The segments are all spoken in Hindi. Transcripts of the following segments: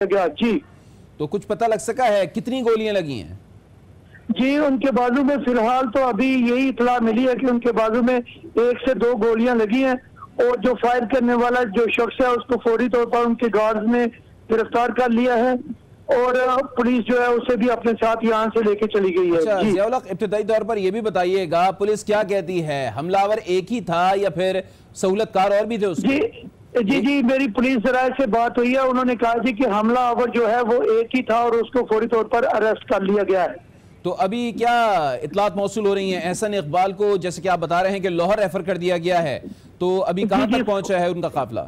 गया जी। तो कुछ पता लग सका है कितनी गोलियां लगी हैं? जी, उनके बाजू में फिलहाल तो अभी यही इतला मिली है कि उनके बाजू में 1 से 2 गोलियां लगी हैं और जो फायर करने वाला जो शख्स है उसको फौरी तौर पर उनके गार्ड्स ने गिरफ्तार कर लिया है और पुलिस जो है उसे भी अपने साथ यहाँ से लेके चली गई है। अच्छा, ज़ियाउल हक, इब्तिदाई तौर पर यह भी बताइएगा पुलिस क्या कहती है, हमलावर एक ही था या फिर सहूलतकार और भी थे उसमें? जी, मेरी पुलिस जराये से बात हुई है, उन्होंने कहा थी कि हमलावर जो है वो एक ही था और उसको फौरी तौर पर अरेस्ट कर लिया गया है। तो अभी क्या इतलात मौसूल हो रही हैं? एहसन इकबाल को जैसे कि आप बता रहे हैं कि लाहौर रेफर कर दिया गया है, तो अभी कहां तक पहुंचा है उनका काफिला?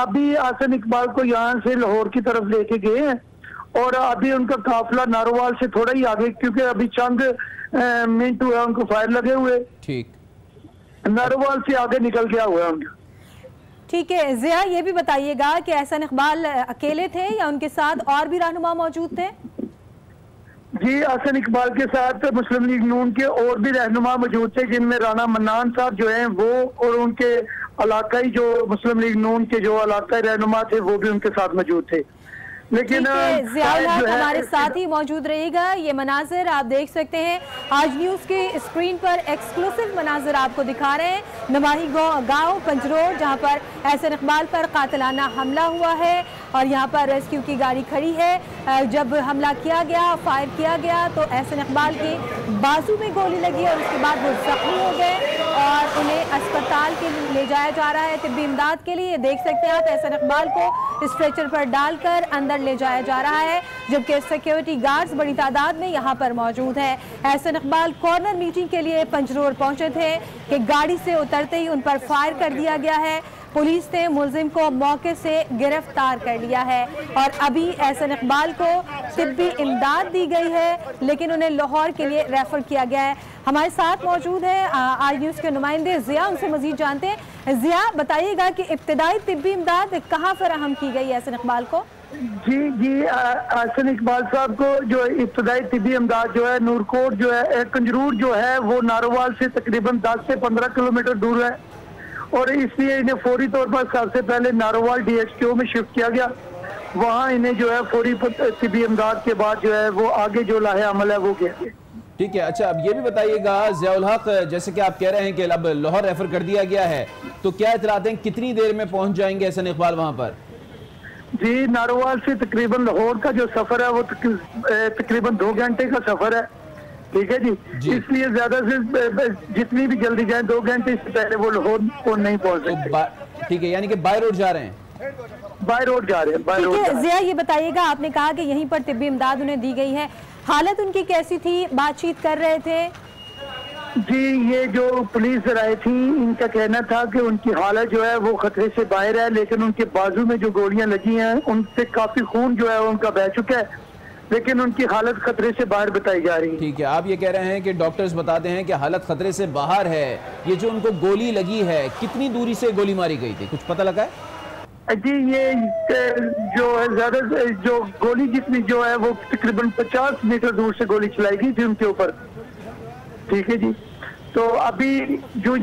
अभी एहसन इकबाल को यहाँ से लाहौर की तरफ लेके गए हैं और अभी उनका काफिला नारोवाल से थोड़ा ही आगे, क्योंकि अभी चंद मिनट हुआ उनको फायर लगे हुए, ठीक, नारोवाल से आगे निकल गया हुआ है उनका। ठीक है ज़िया, ये भी बताइएगा कि एहसन इकबाल अकेले थे या उनके साथ और भी रहनुमा मौजूद थे? जी, एहसन इकबाल के साथ मुस्लिम लीग नून के और भी रहनुमा मौजूद थे, जिनमें राना मन्नान साहब जो हैं वो और उनके इलाकाई जो मुस्लिम लीग नून के जो इलाकाई रहनुमा थे वो भी उनके साथ मौजूद थे। लेकिन ज़ियाउल हक हमारे साथ ही मौजूद रहेगा। ये मनाजिर आप देख सकते हैं, आज न्यूज़ के स्क्रीन पर एक्सक्लूसिव मनाजिर आपको दिखा रहे हैं। नवाही गांव पंजरोड, जहां पर एहसन इकबाल पर कातिलाना हमला हुआ है और यहां पर रेस्क्यू की गाड़ी खड़ी है। जब हमला किया गया, फायर किया गया तो एहसन इकबाल की बाजू में गोली लगी और उसके बाद वो जख्मी हो गए और उन्हें अस्पताल के लिए ले जाया जा रहा है तिब्बी इमदाद के लिए। देख सकते हैं आप, एहसन इकबाल को स्ट्रेचर पर डालकर अंदर ले जाया जा रहा है, जबकि सिक्योरिटी गार्ड्स बड़ी तादाद में यहाँ पर मौजूद है। एहसन इकबाल कॉर्नर मीटिंग के लिए पंजरोड पहुंचे थे कि गाड़ी से उतरते ही उन पर फायर कर दिया गया है। पुलिस ने मुलजिम को मौके से गिरफ्तार कर लिया है और अभी एहसन इकबाल को तिब्बी इमदाद दी गई है, लेकिन उन्हें लाहौर के लिए रेफर किया गया है। हमारे साथ मौजूद है आज न्यूज़ के नुमाइंदे ज़िया, उनसे मजीद जानते हैं। ज़िया, बताइएगा कि इब्तिदाई तिब्बी इमदाद कहाँ फराहम की गई एहसन इकबाल को? जी, एहसन इकबाल साहब को जो इब्तिदाई तिब्बी इमदाद जो है नूरकोट जो है कंजरूर जो है वो नारोवाल से तकरीबन 10 से 15 किलोमीटर दूर है और इसलिए इन्हें फौरी तौर पर सबसे पहले नारोवाल DHQ में शिफ्ट किया गया। वहाँ इन्हें जो है फौरी तिब्बी इमदाद के बाद जो है वो आगे जो लाहे अमल है वो किया। ठीक है। अच्छा, अब ये भी बताइएगा ज़ियाउल हक, जैसे कि आप कह रहे हैं कि अब लाहौर रेफर कर दिया गया है, तो क्या इतलात हैं कितनी देर में पहुंच जाएंगे एहसन इकबाल वहां पर? जी, नारोवाल से तकरीबन लाहौर का जो सफर है वो तकरीबन 2 घंटे का सफर है। ठीक है जी, इसलिए ज्यादा से जितनी भी जल्दी जाए 2 घंटे से पहले वो लाहौर को नहीं पहुंच सकते। ठीक है, यानी कि बाय रोड जा रहे हैं? बाय रोड जा रहे हैं। ठीक है ज़िया, ये बताइएगा, आपने कहा कि यहीं पर तिब्बी इमदाद उन्हें दी गई है, हालत उनकी कैसी थी? बातचीत कर रहे थे? जी, ये जो पुलिस जराये थी इनका कहना था कि उनकी हालत जो है वो खतरे से बाहर है, लेकिन उनके बाजू में जो गोलियां लगी हैं उनसे काफी खून जो है उनका बह चुका है, लेकिन उनकी हालत खतरे से बाहर बताई जा रही है। ठीक है, आप ये कह रहे हैं कि डॉक्टर्स बताते हैं कि हालत खतरे से बाहर है। ये जो उनको गोली लगी है, कितनी दूरी से गोली मारी गई थी, कुछ पता लगा है? जी, ये जो है ज्यादा जो गोली जितनी जो है वो तकरीबन 50 मीटर दूर से गोली चलाई गई थी उनके ऊपर। ठीक है जी, तो अभी जो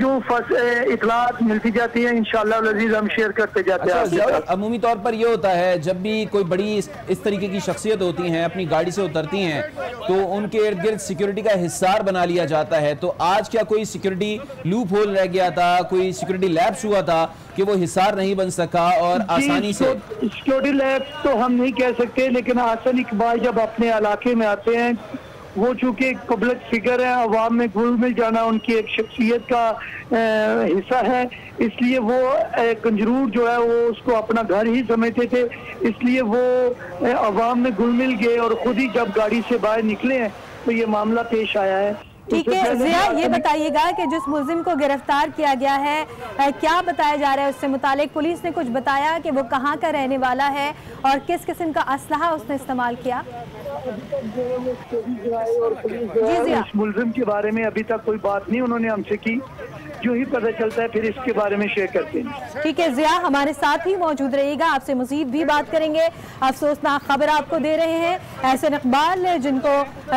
इतलात मिलती जाती है इंशाअल्लाह अज़ीज़ हम शेयर करते जाते हैं। अच्छा, अमूमी तौर पर ये होता है जब भी कोई बड़ी इस तरीके की शख्सियत होती हैं, अपनी गाड़ी से उतरती हैं, तो उनके इर्द गिर्द सिक्योरिटी का हिस्सार बना लिया जाता है। तो आज क्या कोई सिक्योरिटी लूप होल रह गया था, कोई सिक्योरिटी लैप्स हुआ था कि वो हिस्सार नहीं बन सका और आसानी से? सिक्योरिटी लैप्स तो हम नहीं कह सकते, लेकिन एहसन इकबाल जब अपने इलाके में आते हैं, वो चूंकि पब्लिक फिगर है, अवाम में घुल मिल जाना उनकी एक शख्सियत का हिस्सा है, इसलिए वो कंजरूर जो है वो उसको अपना घर ही समझते थे, इसलिए वो अवाम में घुल मिल गए और खुद ही जब गाड़ी से बाहर निकले हैं तो ये मामला पेश आया है। ठीक है ज़िया, ये बताइएगा कि जिस मुलजिम को गिरफ्तार किया गया है, क्या बताया जा रहा है उससे मुतालिक? पुलिस ने कुछ बताया कि वो कहाँ का रहने वाला है और किस किस्म का असलहा उसने इस्तेमाल किया? जी, इस मुलजिम के बारे में अभी तक कोई बात नहीं उन्होंने हमसे की, जो ही पता चलता है फिर इसके बारे में शेयर करते हैं। ठीक है जिया, हमारे साथ ही मौजूद रहिएगा, आपसे मजीद भी बात करेंगे। अफसोसनाक खबर आपको दे रहे हैं, एहसन इकबाल जिनको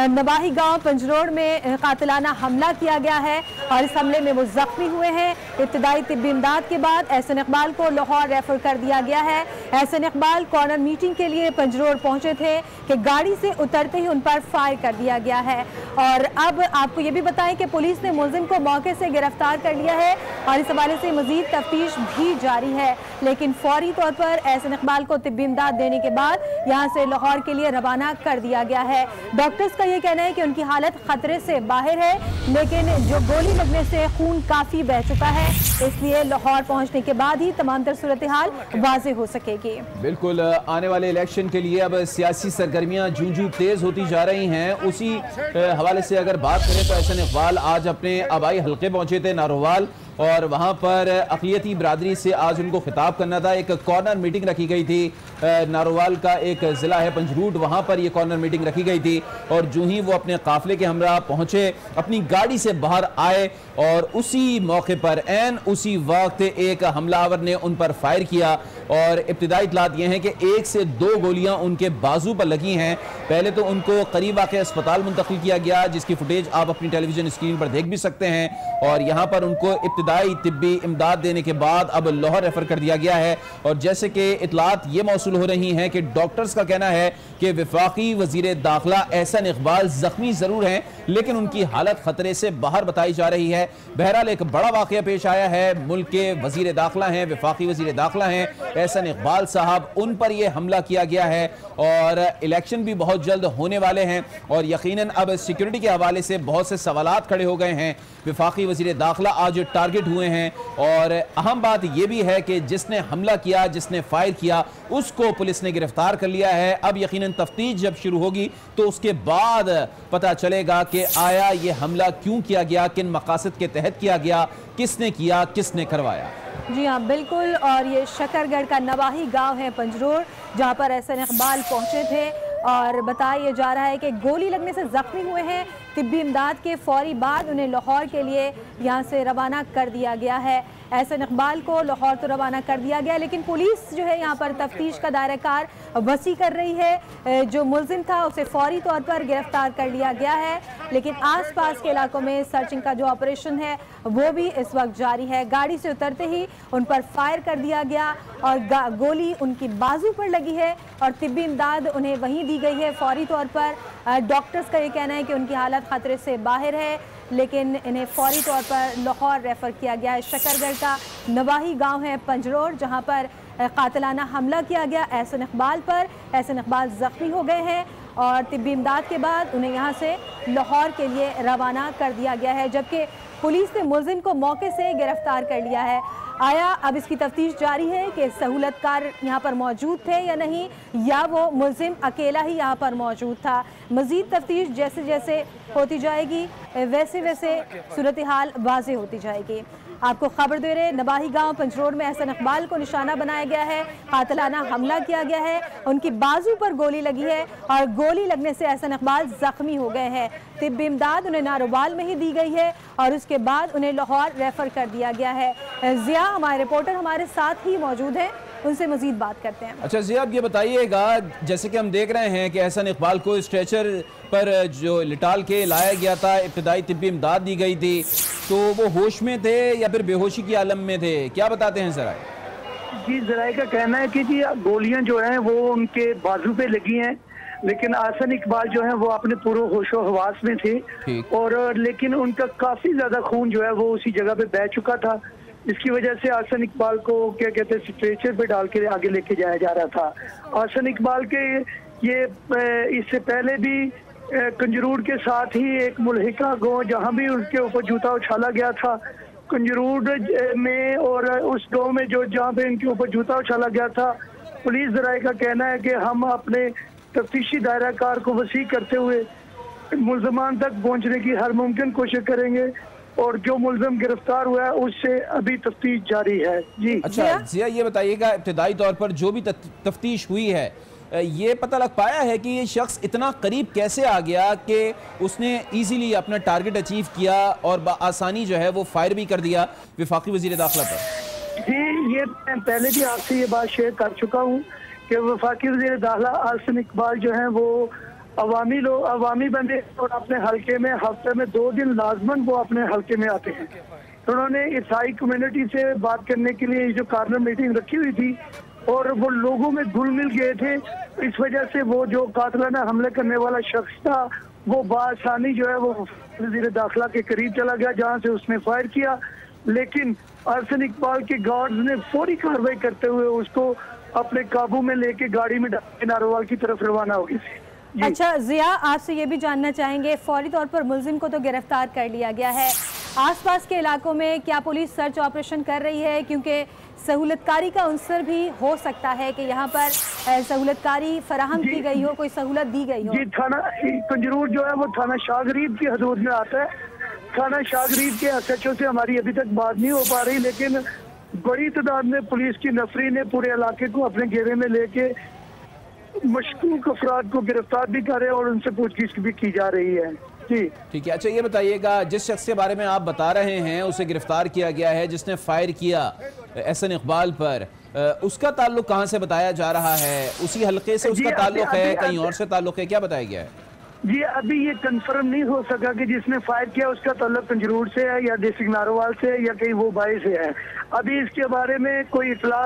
नवाही गांव पंजरोड़ में कातिलाना हमला किया गया है और इस हमले में वो जख्मी हुए हैं। इब्तिदाई तिब्बी इमदाद के बाद एहसन इकबाल को लाहौर रेफर कर दिया गया है। एहसन इकबाल कॉर्नर मीटिंग के लिए पंजरोड़ पहुंचे थे कि गाड़ी से उतरते ही उन पर फायर कर दिया गया है। और अब आपको ये भी बताएं कि पुलिस ने मुलजिम को मौके से गिरफ्तार कर लिया है और इस हवाले से मजीद तफ्तीश भी जारी है। लेकिन फौरी तौर पर एहसन इकबाल को तिब्बी इमदाद देने के बाद यहाँ से लाहौर के लिए रवाना कर दिया गया है। डॉक्टर्स का ये कहना है कि उनकी हालत खतरे से बाहर है, लेकिन जो गोली लगने से खून काफी बह चुका है, इसलिए लाहौर पहुंचने के बाद ही तमाम तर सूरत हाल वाज़ेह हो सकेगी। बिल्कुल, आने वाले इलेक्शन के लिए अब सियासी सरगर्मियां जूं तेज होती जा रही हैं। उसी हवाले से अगर बात करें तो एहसन इकबाल आज अपने आबाई हल्के पहुंचे थे नारोवाल, और वहां पर अक़लियती बरादरी से आज उनको खिताब करना था। एक कॉर्नर मीटिंग रखी गई थी, नारोवाल का एक ज़िला है पंजरूट, वहां पर ये कॉर्नर मीटिंग रखी गई थी। और जो ही वो अपने काफिले के हमरा पहुंचे, अपनी गाड़ी से बाहर आए और उसी मौके पर एन उसी वक्त एक हमलावर ने उन पर फायर किया। और इब्तिदाई इत्तलात ये हैं कि 1 से 2 गोलियां उनके बाजू पर लगी हैं। पहले तो उनको करीब वाक़े अस्पताल मुंतकिल किया गया, जिसकी फुटेज आप अपनी टेलीविजन स्क्रीन पर देख भी सकते हैं। और यहाँ पर उनको इब्तिदाई तिब्बी इमदाद देने के बाद अब लाहौर रेफर कर दिया गया है। और जैसे कि इत्तलात ये मौसूल हो रही हैं कि डॉक्टर्स का कहना है कि वफाकी वजीर दाखिला एहसन इकबाल जख्मी जरूर हैं, लेकिन उनकी हालत खतरे से बाहर बताई जा रही है। बहरहाल एक बड़ा वाकया पेश आया है, मुल्क के वजीर दाखिला हैं, वफाकी वजीर दाखिला हैं एहसन इकबाल साहब, उन पर यह हमला किया गया है और इलेक्शन भी बहुत जल्द होने वाले हैं। और यकीनन अब सिक्योरिटी के हवाले से बहुत से सवालात खड़े हो गए हैं। वफाकी वजीर दाखिला आज टारगेट हुए हैं और अहम बात यह भी है कि जिसने हमला किया, जिसने फायर किया, उसको पुलिस ने गिरफ्तार कर लिया है। अब यकीनन तफ्तीश जब शुरू होगी तो उसके बाद पता चलेगा कि आया ये हमला क्यों किया गया, किन मकासद के तहत किया गया, किसने किया, किसने करवाया। जी हाँ बिल्कुल, और ये शकरगढ़ का नवाही गांव है पंजरोड़, जहां पर एहसन इकबाल पहुंचे थे और बताया जा रहा है कि गोली लगने से जख्मी हुए हैं। तिब्बी इमदाद के फौरी बाद उन्हें लाहौर के लिए यहाँ से रवाना कर दिया गया है। एहसन इकबाल को लाहौर तो रवाना कर दिया गया, लेकिन पुलिस जो है यहाँ पर तफ्तीश का दायरा कार वसी कर रही है। जो मुलजिम था उसे फौरी तौर पर गिरफ्तार कर लिया गया है, लेकिन आसपास के इलाकों में सर्चिंग का जो ऑपरेशन है वो भी इस वक्त जारी है। गाड़ी से उतरते ही उन पर फायर कर दिया गया और गोली उनकी बाजू पर लगी है और तिब्बी इमदाद उन्हें वहीं दी गई है फौरी तौर पर। डॉक्टर्स का ये कहना है कि उनकी हालत खतरे से बाहर है, लेकिन इन्हें फौरी तौर पर लाहौर रेफर किया गया है। शकरगढ़ का नवाही गांव है पंजरोड़, जहां पर कातिलाना हमला किया गया एहसन इकबाल पर। एहसन इकबाल जख्मी हो गए हैं और तिब्बी इमदाद के बाद उन्हें यहां से लाहौर के लिए रवाना कर दिया गया है, जबकि पुलिस ने मुलजिम को मौके से गिरफ्तार कर लिया है। आया अब इसकी तफ्तीश जारी है कि सहूलतकार यहाँ पर मौजूद थे या नहीं, या वो मुलजिम अकेला ही यहाँ पर मौजूद था। मज़ीद तफ्तीश जैसे जैसे होती जाएगी वैसे वैसे सूरत हाल वाज़ेह होती जाएगी। आपको खबर दे रहे, नवाही गांव पंजरोड़ में एहसन इकबाल को निशाना बनाया गया है, कातिलाना हमला किया गया है, उनकी बाजू पर गोली लगी है और गोली लगने से एहसन इकबाल जख्मी हो गए हैं। तिब्बी इमदाद उन्हें नारोवाल में ही दी गई है और उसके बाद उन्हें लाहौर रेफर कर दिया गया है। जिया हमारे रिपोर्टर हमारे साथ ही मौजूद हैं, उनसे मजीद बात करते हैं। अच्छा जिया, आप ये बताइएगा, जैसे कि हम देख रहे हैं कि एहसन इकबाल को स्ट्रेचर पर जो लिटाल के लाया गया था, इब्तिदाई तिब्बी इमदाद दी गई थी, तो वो होश में थे या फिर बेहोशी की आलम में थे, क्या बताते हैं जरा? जी जराए का कहना है कि जी गोलियां जो हैं वो उनके बाजू पे लगी हैं, लेकिन एहसन इकबाल जो है वो अपने पूरे होशो हवास में थे और लेकिन उनका काफी ज्यादा खून जो है वो उसी जगह पे बह चुका था। इसकी वजह से एहसन इकबाल को क्या कहते हैं स्ट्रेचर पे डाल के आगे लेके जाया जा रहा था। एहसन इकबाल के ये इससे पहले भी कंजरूर के साथ ही एक मुल्हिका गाँव जहाँ भी उनके ऊपर जूता उछाला गया था कंजरूर में, और उस गाँव में जो जहाँ पे इनके ऊपर जूता उछाला गया था, पुलिस जराए का कहना है कि हम अपने तफ्तीशी दायरा कार को वसी करते हुए मुल्ज़मान तक पहुँचने की हर मुमकिन कोशिश करेंगे और जो मुलजिम गिरफ्तार हुआ है उससे अभी तफ्तीश जारी है। जी अच्छा जिया, ये बताइएगा इब्तिदाई तौर पर जो भी तफ्तीश हुई है ये पता लग पाया है कि ये शख्स इतना करीब कैसे आ गया कि उसने इजीली अपना टारगेट अचीव किया और आसानी जो है वो फायर भी कर दिया वफाकी वजीर दाखिला पर? जी, ये मैं पहले भी आपसे ये बात शेयर कर चुका हूँ कि वफाकी वजीर दाखिला आसन इकबाल जो है वो अवामी बंदे और अपने हल्के में हफ्ते में 2 दिन लाजमन वो अपने हल्के में आते हैं। तो उन्होंने ईसाई कम्युनिटी से बात करने के लिए जो कॉर्नर मीटिंग रखी हुई थी और वो लोगों में घुल मिल गए थे। इस वजह से वो जो कातिलाना हमले करने वाला शख्स था वो बासानी जो है वो वज़ीर दाखिला के करीब चला गया, जहां से उसने फायर किया। लेकिन आसन इकबाल के गार्ड्स ने फौरी कार्रवाई करते हुए उसको अपने काबू में लेके गाड़ी में डाल के नारोवाल की तरफ रवाना हो गई थी। अच्छा जिया, आपसे ये भी जानना चाहेंगे, फौरी तौर पर मुलजिम को तो गिरफ्तार कर लिया गया है, आसपास के इलाकों में क्या पुलिस सर्च ऑपरेशन कर रही है? क्योंकि सहूलतकारी का उनसर भी हो सकता है कि यहाँ पर सहूलतकारी फराहम की गई हो, कोई सहूलत दी गई हो। जी, थाना पंजरूर जो है वो थाना शाहगरीब की हदूद में आता है। थाना शाहगरीब के SHO से हमारी अभी तक बात नहीं हो पा रही, लेकिन बड़ी तादाद में पुलिस की नफरी ने पूरे इलाके को अपने घेरे में लेके मशकूक अफराद को गिरफ्तार भी करे और उनसे पूछगिछ भी की जा रही है। जी ठीक है। अच्छा ये बताइएगा, जिस शख्स के बारे में आप बता रहे हैं उसे गिरफ्तार किया गया है, जिसने फायर किया एहसन इकबाल पर, उसका ताल्लुक कहाँ से बताया जा रहा है? उसी हल्के से उसका ताल्लुक है, कहीं और से ताल्लुक है, क्या बताया गया है? जी, अभी ये कंफर्म नहीं हो सका कि जिसने फायर किया उसका ताल्लुक पंजरूर से है या डिस्ट्रिक्ट नारोवाल से है या कहीं वो बाई से है। अभी इसके बारे में कोई इतला,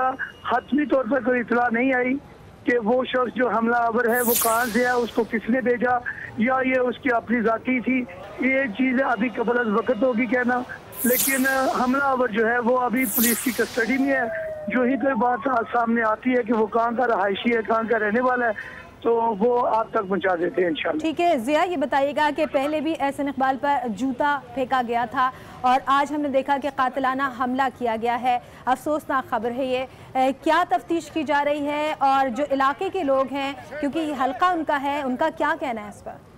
हतमी तौर पर कोई इतला नहीं आई कि वो शख्स जो हमलावर है वो कहाँ से है, उसको किसने भेजा या ये उसकी अपनी जाती थी। ये चीज़ अभी कबल अज़ वक़्त होगी कहना, लेकिन हमलावर जो है वो अभी पुलिस की कस्टडी में है। जो ही कोई बात सामने आती है कि वो कहाँ का रहायशी है, कहाँ का रहने वाला है, तो वो आप तक पहुंचा देते हैं इंशाल्लाह। ठीक है जिया, ये बताइएगा कि पहले भी एहसन इकबाल पर जूता फेंका गया था और आज हमने देखा कि कातिलाना हमला किया गया है, अफसोसनाक खबर है ये। क्या तफ्तीश की जा रही है और जो इलाके के लोग हैं, क्योंकि ये हल्का उनका है, उनका क्या कहना है इस पर?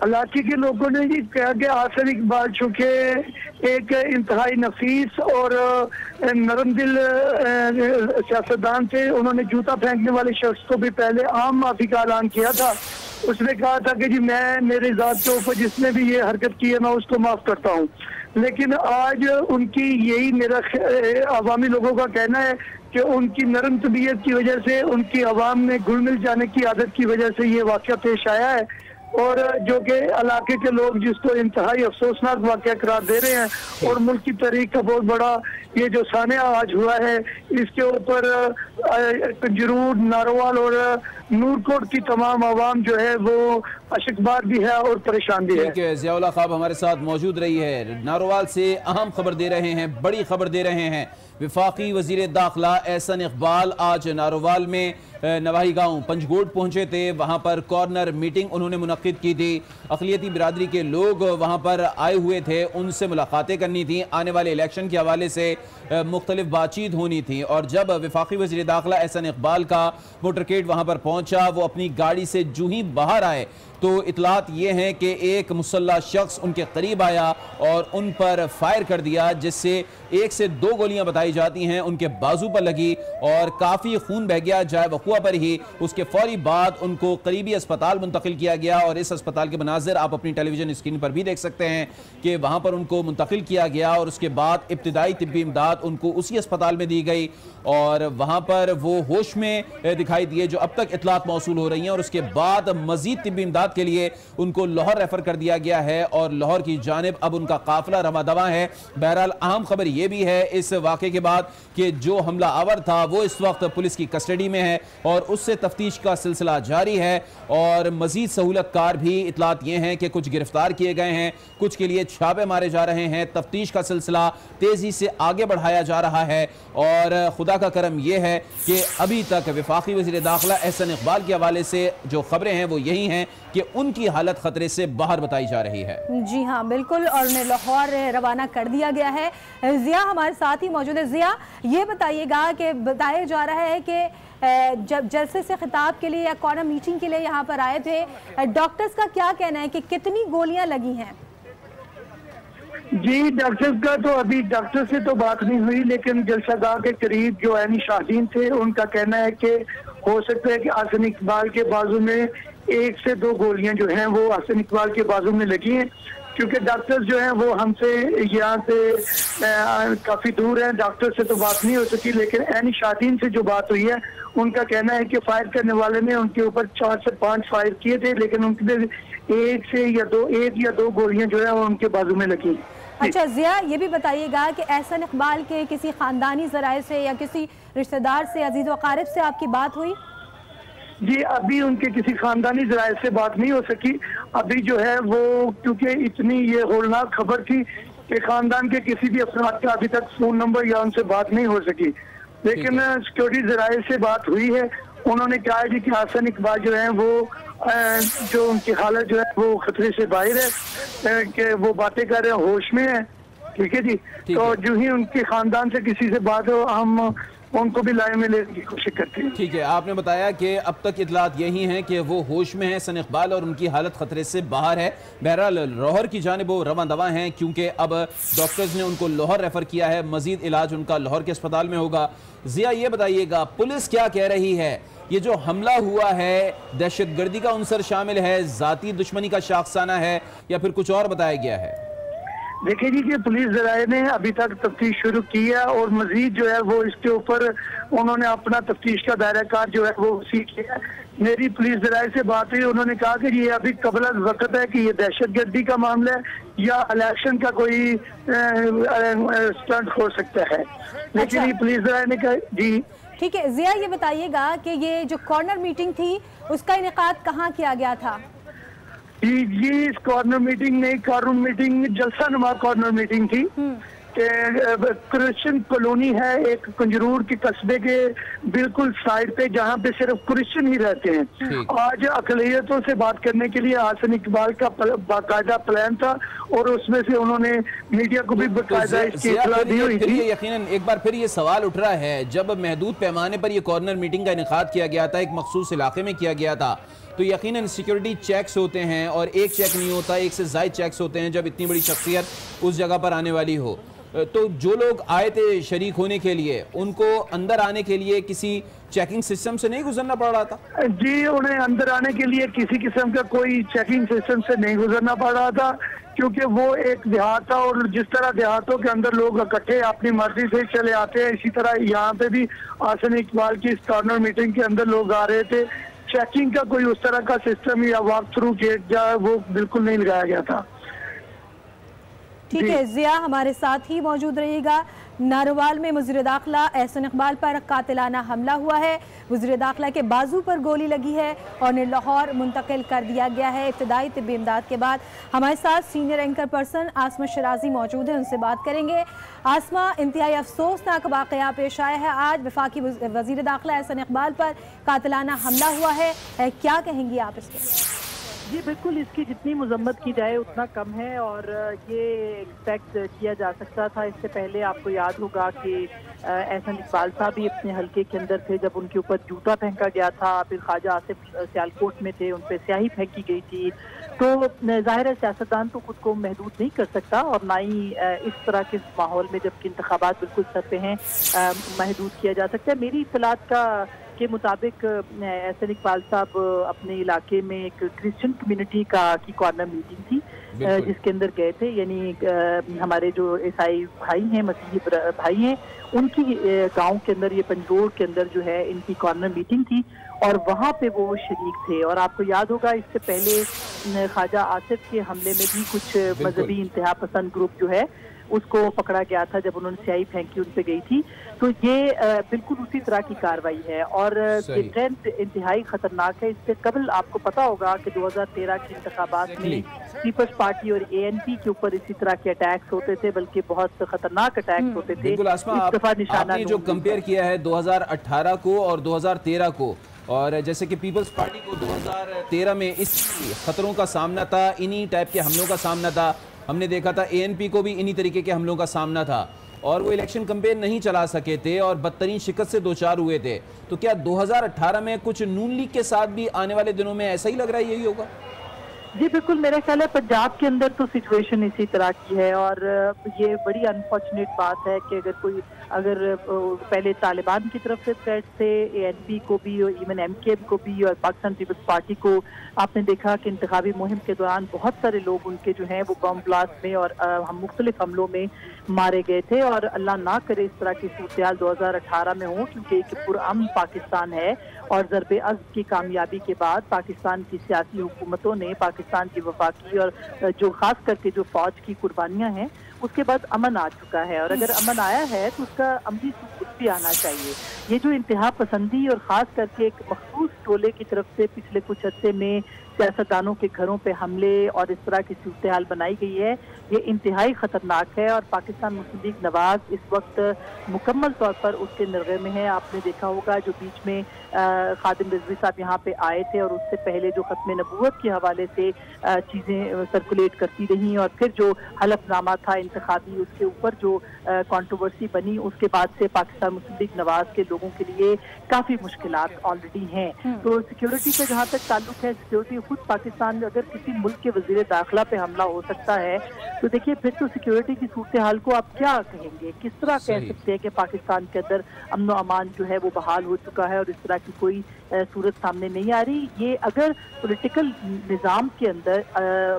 इलाके के लोगों ने जी कहा कि आसन इकबाल चूँकि एक इंतहाई नफीस और नरम दिल सियासतदान थे, उन्होंने जूता फेंकने वाले शख्स को भी पहले आम माफी का ऐलान किया था। उसने कहा था कि जी मैं मेरे ज़ात के ऊपर जिसने भी ये हरकत की है मैं उसको माफ़ करता हूँ। लेकिन आज उनकी यही मेरा अवामी लोगों का कहना है कि उनकी नरम तबीयत की वजह से, उनकी अवाम में घुल मिल जाने की आदत की वजह से ये वाक़या पेश आया है और जो कि इलाके के लोग जिसको इंतहाई अफसोसनाक वाक़या करार दे रहे हैं और मुल्क की तारीख का बहुत बड़ा ये जो सानिया आज हुआ है, इसके ऊपर जरूर नारोवाल और नूरकोट की तमाम आवाम जो है वो अशकबार भी है और परेशान भी है। ठीक है, ज़ियाउल्लाह ख़ाब हमारे साथ मौजूद रही है, नारोवाल से अहम खबर दे रहे हैं, बड़ी खबर दे रहे हैं। वफाकी वज़ीर दाखिला एहसन इकबाल आज नारोवाल में नवाही गांव पंजगोट पहुंचे थे, वहां पर कॉर्नर मीटिंग उन्होंने मुनक्किद की थी। अक़लियती बिरादरी के लोग वहां पर आए हुए थे, उनसे मुलाकातें करनी थी, आने वाले इलेक्शन के हवाले से मुख्तलिफ बातचीत होनी थी। और जब वफाकी वज़ीर दाखिला एहसन इकबाल का मोटरकेड वहां पर पहुंचा, वो अपनी गाड़ी से जूं ही बाहर आए तो इतलात ये हैं कि एक मुसल्ला शख्स उनके करीब आया और उन पर फायर कर दिया, जिससे 1 से 2 गोलियां बताई जाती हैं उनके बाजू पर लगी और काफ़ी खून बह गया। जाए वक़ुआ पर ही उसके फौरी बाद उनको करीबी अस्पताल मुंतकिल किया गया और इस अस्पताल के मनाजिर आप अपनी टेलीविजन स्क्रीन पर भी देख सकते हैं कि वहाँ पर उनको मुंतकिल किया गया और उसके बाद इब्तिदाई तिब्बी इमदाद उनको उसी अस्पताल में दी गई और वहाँ पर वो होश में दिखाई दिए, जो अब तक इतलात मौसूल हो रही हैं। और उसके बाद मजीद तिब्बी इमदाद के लिए उनको लाहौर रेफर कर दिया गया है और लाहौर की जानिब अब उनका काफिला रवादवा है। बहरहाल अहम खबर यह भी है इस वाक़े के बाद कि जो हमला आवर था वो इस वक्त पुलिस की कस्टडी में है और उससे तफ्तीश का सिलसिला जारी है और मजीद सहूलतकार भी इतलात ये हैं कि कुछ गिरफ्तार किए गए हैं, कुछ के लिए छापे मारे जा रहे हैं। तफ्तीश का सिलसिला तेजी से आगे बढ़ाया जा रहा है और खुदा का करम यह है कि अभी तक वफाकी वज़ीर दाखिला एहसन इकबाल के हवाले से जो खबरें हैं वो यही हैं कि उनकी हालत खतरे से बाहर बताई जा रही है। जी हाँ बिल्कुल, और उन्हें लाहौर रवाना कर दिया गया है। जिया हमारे साथ ही मौजूद है। जिया, ये बताइएगा कि बताया जा रहा है कि जब जलसे से खिताब के लिए या कॉर्नर मीटिंग के लिए यहाँ पर आए थे, डॉक्टर्स का क्या कहना है कि कितनी गोलियां लगी हैं? जी, डॉक्टर्स का तो अभी डॉक्टर से तो बात नहीं हुई, लेकिन जलसागाह के करीब जो ऐनी शाहीन थे उनका कहना है कि हो सकता है कि हसन इकबाल के बाजू में 1 से 2 गोलियां जो हैं वो हसन इकबाल के बाजू में लगी हैं, क्योंकि डॉक्टर्स जो हैं वो हमसे यहाँ से काफ़ी दूर हैं, डॉक्टर से तो बात नहीं हो सकी, लेकिन एनी शादीन से जो बात हुई है उनका कहना है कि फायर करने वाले ने उनके ऊपर 4 से 5 फायर किए थे, लेकिन उनके 1 या 2 गोलियां जो है वो उनके बाजू में लगी। अच्छा जिया, ये भी बताइएगा कि एहसन इकबाल के किसी खानदानी ज़राए से या किसी रिश्तेदार से, अजीज़ व क़ारिब से आपकी बात हुई? जी, अभी उनके किसी खानदानी ज़राए से बात नहीं हो सकी। अभी जो है वो क्योंकि इतनी ये होलनाक खबर थी कि खानदान के किसी भी अफराद का अभी तक फ़ोन नंबर या उनसे बात नहीं हो सकी, लेकिन सिक्योरिटी ज़राए से बात हुई है। उन्होंने कहा है कि हसन इकबाल जो है वो जो उनकी हालत जो है वो खतरे से बाहर है, कि वो बातें कर रहे हैं, होश में है। ठीक है जी। तो जो ही उनके खानदान से किसी से बात हो, हम उनको भी लाइन में लेने की कोशिश करते हैं। ठीक है, आपने बताया कि अब तक इतलात यही हैं कि वो होश में है हसन इकबाल और उनकी हालत खतरे से बाहर है। बहरहाल लाहौर की जानिब वो रवां दवा हैं, क्योंकि अब डॉक्टर्स ने उनको लाहौर रेफर किया है, मजीद इलाज उनका लाहौर के अस्पताल में होगा। जिया, ये बताइएगा पुलिस क्या कह रही है? ये जो हमला हुआ है दहशतगर्दी का उनसर शामिल है, जाती दुश्मनी का शाखसाना है, या फिर कुछ और बताया गया है? देखिए जी कि पुलिस ज़राए ने अभी तक तफ्तीश शुरू की है और मजीद जो है वो इसके ऊपर उन्होंने अपना तफ्तीश का दायरा कार जो है वो वसी किया है। मेरी पुलिस ज़राए से बात हुई, उन्होंने कहा कि ये अभी कबल वक्त है कि ये दहशतगर्दी का मामला है या इलेक्शन का कोई स्टंट हो सकता है, लेकिन ये पुलिस ज़राए ने कहा। जी ठीक है जिया, ये बताइएगा कि ये जो कॉर्नर मीटिंग थी उसका इनेकाद कहाँ किया गया था? ये इस कॉर्नर मीटिंग नहीं, कॉर्नर मीटिंग जलसा नुमा कॉर्नर मीटिंग थी कि क्रिश्चियन कॉलोनी है एक कंजरूर के कस्बे के बिल्कुल साइड पे, जहाँ पे सिर्फ क्रिश्चियन ही रहते हैं। आज अकलियतों से बात करने के लिए हसन इकबाल का बाकायदा प्लान था और उसमें से उन्होंने मीडिया को भी बाकायदा इसकी इत्तला दी हुई थी। यकीनन एक बार फिर ये सवाल उठ रहा है, जब महदूद पैमाने पर यह कॉर्नर मीटिंग का इनेकाद किया गया था, एक मखसूस इलाके में किया गया था, तो यकीनन सिक्योरिटी चेक्स होते हैं और एक चेक नहीं होता, एक से ज़ायद चेक्स होते हैं जब इतनी बड़ी शख्सियत उस जगह पर आने वाली हो। तो जो लोग आए थे शरीक होने के लिए, उनको अंदर आने के लिए किसी चेकिंग सिस्टम से नहीं गुजरना पड़ रहा था? जी, उन्हें अंदर आने के लिए किसी किस्म का कोई चेकिंग सिस्टम से नहीं गुजरना पड़ रहा था, क्योंकि वो एक देहात था और जिस तरह देहातों के अंदर लोग इकट्ठे अपनी मर्जी से चले आते हैं, इसी तरह यहाँ पे भी हसन इकबाल की इस कॉर्नर मीटिंग के अंदर लोग आ रहे थे। चेकिंग का कोई उस तरह का सिस्टम या वॉक थ्रू गेट जो है वो बिल्कुल नहीं लगाया गया था। ठीक है जिया, हमारे साथ ही मौजूद रहिएगा। नारोवाल में वज़ीर दाखिला एहसन इकबाल पर कातिलाना हमला हुआ है, वज़ीर दाखिला के बाजू पर गोली लगी है और उन्हें लाहौर मुंतकिल कर दिया गया है इब्तदाई तिब्बी इमदाद के बाद। हमारे साथ सीनियर एंकर पर्सन आसमा शराजी मौजूद है, उनसे बात करेंगे। आसमा, इंतहाई अफसोसनाक वाक़या पेश आया है आज, वफाकी वज़ीर दाखिला एहसन इकबाल पर कातिलाना हमला हुआ है, क्या कहेंगी आप इस पर? जी बिल्कुल, इसकी जितनी मजम्मत की जाए उतना कम है और ये एक्सपेक्ट किया जा सकता था। इससे पहले आपको याद होगा कि एहसन इकबाल साहब भी अपने हल्के के अंदर थे जब उनके ऊपर जूता फेंका गया था, फिर ख्वाजा आसिफ सियालकोट में थे, उन पर स्याही फेंकी गई थी। तो जाहिर है सियासतदान तो खुद को महदूद नहीं कर सकता और ना ही इस तरह के माहौल में जबकि इंतखाबात बिल्कुल सर पे हैं महदूद किया जा सकता है। मेरी इत्तलात के मुताबिक एहसन इकबाल साहब अपने इलाके में एक क्रिश्चियन कम्युनिटी की कॉर्नर मीटिंग थी जिसके अंदर गए थे, यानी हमारे जो ईसाई भाई हैं, मसीही भाई हैं, उनकी गांव के अंदर, ये पंजरोड़ के अंदर जो है इनकी कॉर्नर मीटिंग थी और वहाँ पे वो शरीक थे। और आपको याद होगा इससे पहले ख्वाजा आसिफ के हमले में भी कुछ मजहबी इंतहा पसंद ग्रुप जो है उसको पकड़ा गया था जब उन्होंने स्याही फेंकी उन पे गई थी। तो ये बिल्कुल उसी तरह की कार्रवाई है और ये ट्रेंड इंतहाई खतरनाक है। इससे कबल आपको पता होगा कि 2013 के इंतखाबात में पीपल्स पार्टी और ANP के ऊपर इसी तरह के अटैक्स होते थे, बल्कि बहुत खतरनाक अटैक्स होते थे। आपने जो कंपेयर किया है 2018 को और 2013 को, और जैसे कि पीपल्स पार्टी को 2013 में इस खतरों का सामना था, इन्हीं टाइप के हमलों का सामना था, हमने देखा था ANP को भी इन्हीं तरीके के हमलों का सामना था और वो इलेक्शन कैंपेन नहीं चला सके थे और बदतरीन शिकस्त से दो चार हुए थे। तो क्या 2018 में कुछ नून लीग के साथ भी आने वाले दिनों में ऐसा ही लग रहा है, यही होगा? जी बिल्कुल, मेरा ख्याल है पंजाब के अंदर तो सिचुएशन इसी तरह की है और ये बड़ी अनफॉर्चुनेट बात है कि अगर पहले तालिबान की तरफ से थ्रेट थे ANP को भी और इवन MKM को भी और पाकिस्तान पीपल्स पार्टी को, आपने देखा कि इंतखाबी मुहिम के दौरान बहुत सारे लोग उनके जो हैं वो बम ब्लास्ट में और हम मुख्तलिफ हमलों में मारे गए थे और अल्लाह ना करे इस तरह की सूरत 2018 में हो, क्योंकि एक पुरअमन पाकिस्तान है और ज़रबे अज़्म की कामयाबी के बाद पाकिस्तान की सियासी हुकूमतों ने पाकिस्तान की वफाकी और जो खास करके जो फौज की कुर्बानियां हैं उसके बाद अमन आ चुका है और अगर अमन आया है तो उसका अमली सबूत भी आना चाहिए। ये जो इंतहा पसंदी और ख़ास करके एक मखसूस टोले की तरफ से पिछले कुछ अर्से में सियासतदानों के घरों पे हमले और इस तरह की सूरत हाल बनाई गई है, ये इंतहाई ख़तरनाक है और पाकिस्तान मुस्लिम लीग नवाज इस वक्त मुकम्मल तौर पर उसके निर्गे में है। आपने देखा होगा जो बीच में खादिम रिजवी साहब यहाँ पे आए थे और उससे पहले जो ख़त्म नबूवत के हवाले से चीज़ें सर्कुलेट करती रहीं और फिर जो हलफनामा था इंतखाबी उसके ऊपर जो कंट्रोवर्सी बनी, उसके बाद से पाकिस्तान मुस्लिम लीग नवाज के लोगों के लिए काफ़ी मुश्किलात ऑलरेडी हैं। तो सिक्योरिटी का जहाँ तक ताल्लुक है, सिक्योरिटी खुद पाकिस्तान अगर किसी मुल्क के वज़ीर दाखिला पे हमला हो सकता है तो देखिए फिर तो सिक्योरिटी की सूरत हाल को आप क्या कहेंगे, किस तरह कह सकते हैं कि पाकिस्तान के अंदर अमन व अमान जो है वो बहाल हो चुका है और इस तरह की कोई सूरत सामने नहीं आ रही। ये अगर पॉलिटिकल निज़ाम के अंदर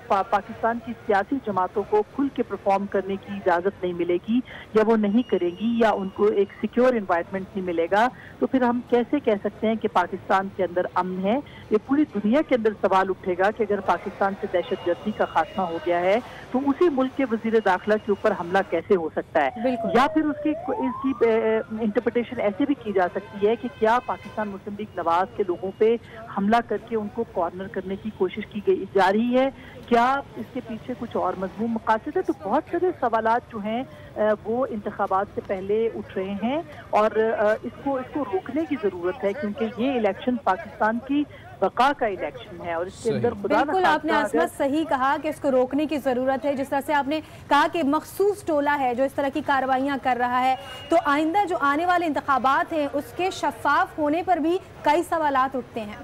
पाकिस्तान की सियासी जमातों को खुल के परफॉर्म करने की इजाज़त नहीं मिलेगी या वो नहीं करेंगी या उनको एक सिक्योर इन्वायरमेंट नहीं मिलेगा तो फिर हम कैसे कह सकते हैं कि पाकिस्तान के अंदर अमन है। ये पूरी दुनिया के अंदर सवाल उठेगा कि अगर पाकिस्तान से दहशतगर्दी का खात्मा हो गया है तो उसी मुल्क के वज़ीर दाखिला के ऊपर हमला कैसे हो सकता है, या फिर इसकी इंटरप्रिटेशन ऐसे भी की जा सकती है कि क्या पाकिस्तान मुस्लिम लीग नवाज के लोगों पे हमला करके उनको कॉर्नर करने की कोशिश की गई जा रही है, क्या इसके पीछे कुछ और मज़मूम मकासद है। तो बहुत सारे सवालात जो हैं वो इंतखाबात से पहले उठ रहे हैं और इसको रोकने की ज़रूरत है क्योंकि ये इलेक्शन पाकिस्तान की बका का इलेक्शन है और इसके अंदर बिल्कुल आपने आसमा सही कहा कि इसको रोकने की जरूरत है। जिस तरह से आपने कहा कि मखसूस टोला है जो इस तरह की कार्रवाइयां कर रहा है, तो आइंदा जो आने वाले इंतखाबात हैं उसके शफाफ होने पर भी कई सवालात उठते हैं।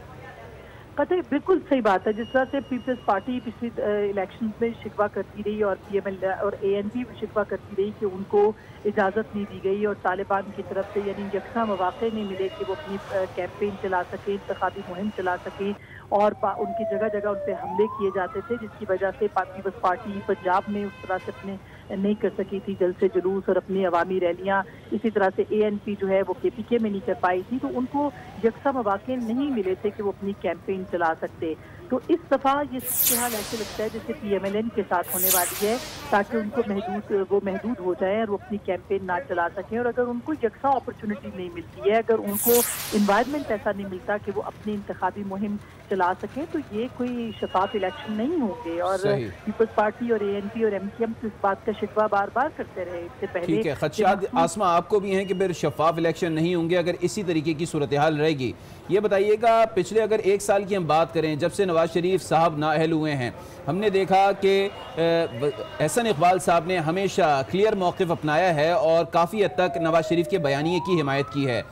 कतई बिल्कुल सही बात है। जिस तरह से पीपल्स पार्टी पिछले इलेक्शन में शिकवा करती रही और PML और ANP भी शिकवा करती रही कि उनको इजाज़त नहीं दी गई और तालिबान की तरफ से यानी यकसा मौक़े नहीं मिले कि वो अपनी कैंपेन चला सके, इंतखाबी मुहिम चला सके और उनकी जगह जगह उन पर हमले किए जाते थे जिसकी वजह से पीपल्स पार्टी पंजाब में उस तरह से अपने नहीं कर सकी थी जलसे जुलूस और अपनी अवामी रैलियाँ। इसी तरह से ANP जो है वो KPK में नहीं कर पाई थी तो उनको यकसा मौक़े नहीं मिले थे कि वो अपनी कैंपेन चला सकते। तो इस दफ़ा ये हाल ऐसे लगता है जैसे PMLN के साथ होने वाली है ताकि उनको महदूद हो जाए और वो अपनी कैंपेन ना चला सकें और अगर उनको यकसा अपॉर्चुनिटी नहीं मिलती है, अगर उनको इन्वायरमेंट ऐसा नहीं मिलता कि वो अपनी इंतखाबी मुहिम चला सकें तो ये कोई शफाफ इलेक्शन नहीं होंगे। और पीपल्स पार्टी और ANP और MKM इस बात का शिकवा बार बार करते रहे इससे पहले। ठीक है, खदशात आसमा आपको भी हैं कि फिर शफाफ इलेक्शन नहीं होंगे अगर इसी तरीके की सूरत हाल रहेगी। ये बताइएगा पिछले अगर 1 साल की हम बात करें जब से नवाज शरीफ साहब नाअहल हुए हैं, हमने देखा कि एहसन इकबाल साहब ने हमेशा क्लियर मौक़िफ़ अपनाया है और काफ़ी हद तक नवाज शरीफ के बयानिए की हिमायत की है।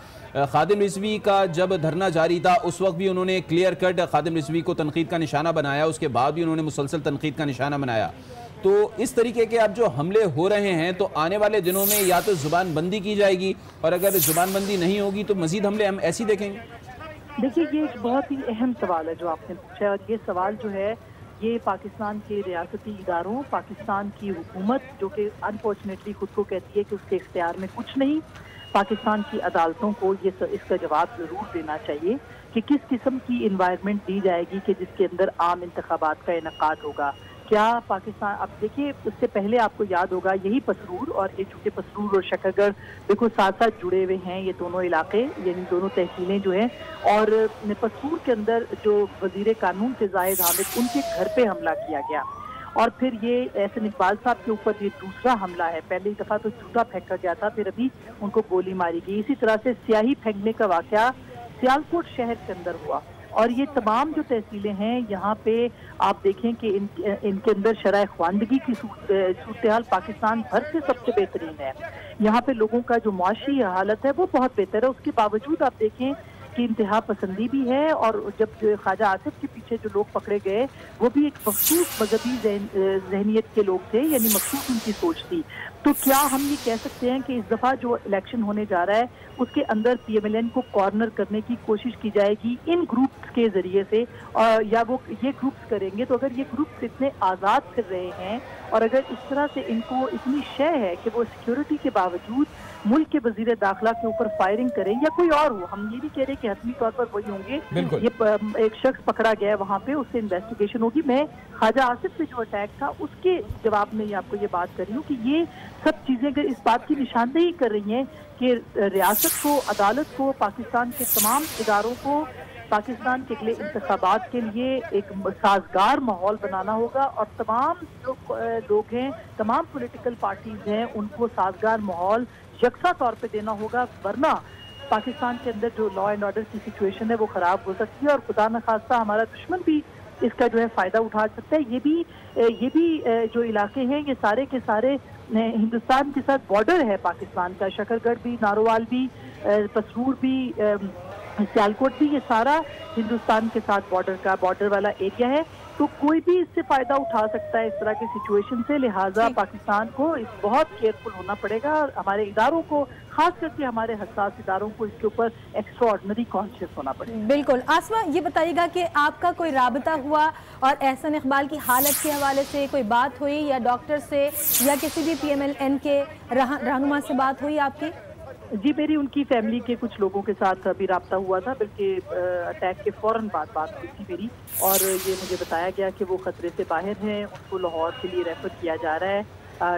खादिम रिजवी का जब धरना जारी था उस वक्त भी उन्होंने क्लियर कट खादिम रिजवी को तनकीद का निशाना बनाया, उसके बाद भी उन्होंने मुसलसल तनकीद का निशाना बनाया। तो इस तरीके के अब जो हमले हो रहे हैं तो आने वाले दिनों में या तो जुबान बंदी की जाएगी और अगर जुबान बंदी नहीं होगी तो मजीद हमले हम ऐसे ही देखेंगे। देखिए ये एक बहुत ही अहम सवाल है जो आपने पूछा है और ये सवाल जो है ये पाकिस्तान के रियासती इदारों, पाकिस्तान की हुकूमत जो कि अनफॉर्चुनेटली खुद को कहती है कि उसके इख्तियार में कुछ नहीं, पाकिस्तान की अदालतों को ये इसका जवाब ज़रूर देना चाहिए कि किस किस्म की इन्वायरमेंट दी जाएगी कि जिसके अंदर आम इंतखाबात का इनेकाद होगा। क्या पाकिस्तान, अब देखिए उससे पहले आपको याद होगा यही पसरूर और ये चूँकि पसरूर और शकरगढ़ देखो साथ साथ जुड़े हुए हैं ये दोनों इलाके यानी दोनों तहसीलें जो हैं, और पसरूर के अंदर जो वजीर कानून थे जाहिद हामिद उनके घर पे हमला किया गया और फिर ये एहसन इकबाल साहब के ऊपर ये दूसरा हमला है। पहली दफ़ा तो जूता फेंका गया था, फिर अभी उनको गोली मारी गई। इसी तरह से स्याही फेंकने का वाक़या सियालकोट शहर के अंदर हुआ और ये तमाम जो तहसीलें हैं यहाँ पे आप देखें कि इनके अंदर शरह ख्वानदगी की सूरत हाल पाकिस्तान भर से सबसे बेहतरीन है। यहाँ पे लोगों का जो मुआशी हालत है वो बहुत बेहतर है। उसके बावजूद आप देखें उसकी इंतहा पसंदी भी है, और जब ख्वाजा आसिफ के पीछे जो लोग पकड़े गए वो भी एक मखसूस मजहबी जहनियत के लोग थे, यानी मखसूस उनकी सोच थी। तो क्या हम ये कह सकते हैं कि इस दफ़ा जो इलेक्शन होने जा रहा है उसके अंदर PMLN को कॉर्नर करने की कोशिश की जाएगी इन ग्रुप्स के ज़रिए से, या वो ये ग्रुप्स करेंगे? तो अगर ये ग्रुप्स इतने आज़ाद कर रहे हैं और अगर इस तरह से इनको इतनी शय है कि वो सिक्योरिटी के बावजूद मुल्क के वजीर दाखिला के ऊपर फायरिंग करें, या कोई और हो, हम ये नहीं कह रहे कि हतमी तौर पर वही होंगे, ये एक शख्स पकड़ा गया है वहाँ पे, उससे इन्वेस्टिगेशन होगी। मैं ख्वाजा आसिफ पे जो अटैक था उसके जवाब में आपको ये बात कर रही हूँ कि ये सब चीजें इस बात की निशानदेही कर रही हैं कि रियासत को, अदालत को, पाकिस्तान के तमाम इदारों को पाकिस्तान के अगले इंतखाबात के लिए एक साजगार माहौल बनाना होगा, और तमाम जो लोग हैं, तमाम पॉलिटिकल पार्टीज हैं, उनको साजगार माहौल यकसा तौर पे देना होगा, वरना पाकिस्तान के अंदर जो लॉ एंड ऑर्डर की सिचुएशन है वो खराब हो सकती है, और खुदा न खास्ता हमारा दुश्मन भी इसका जो है फायदा उठा सकता है। ये भी जो इलाके हैं ये सारे के सारे हिंदुस्तान के साथ बॉर्डर है पाकिस्तान का, शकरगढ़ भी, नारोवाल भी, पसरूर भी, सियालकोट भी, ये सारा हिंदुस्तान के साथ बॉर्डर वाला एरिया है। तो कोई भी इससे फायदा उठा सकता है इस तरह की सिचुएशन से, लिहाजा पाकिस्तान को बहुत केयरफुल होना पड़ेगा, और हमारे इदारों को, खास करके हमारे हसास इदारों को इसके ऊपर एक्स्ट्रा ऑर्डिनरी कॉन्शियस होना पड़ेगा। बिल्कुल। आसमा, ये बताइएगा कि आपका कोई राबता हुआ और एहसन इकबाल की हालत के हवाले से कोई बात हुई, या डॉक्टर से या किसी भी PMLN के रहनुमा से बात हुई आपकी? जी, मेरी उनकी फैमिली के कुछ लोगों के साथ अभी राब्ता हुआ था, बल्कि अटैक के फौरन बाद बात हुई थी मेरी, और ये मुझे बताया गया कि वो खतरे से बाहर हैं, उनको लाहौर के लिए रेफर किया जा रहा है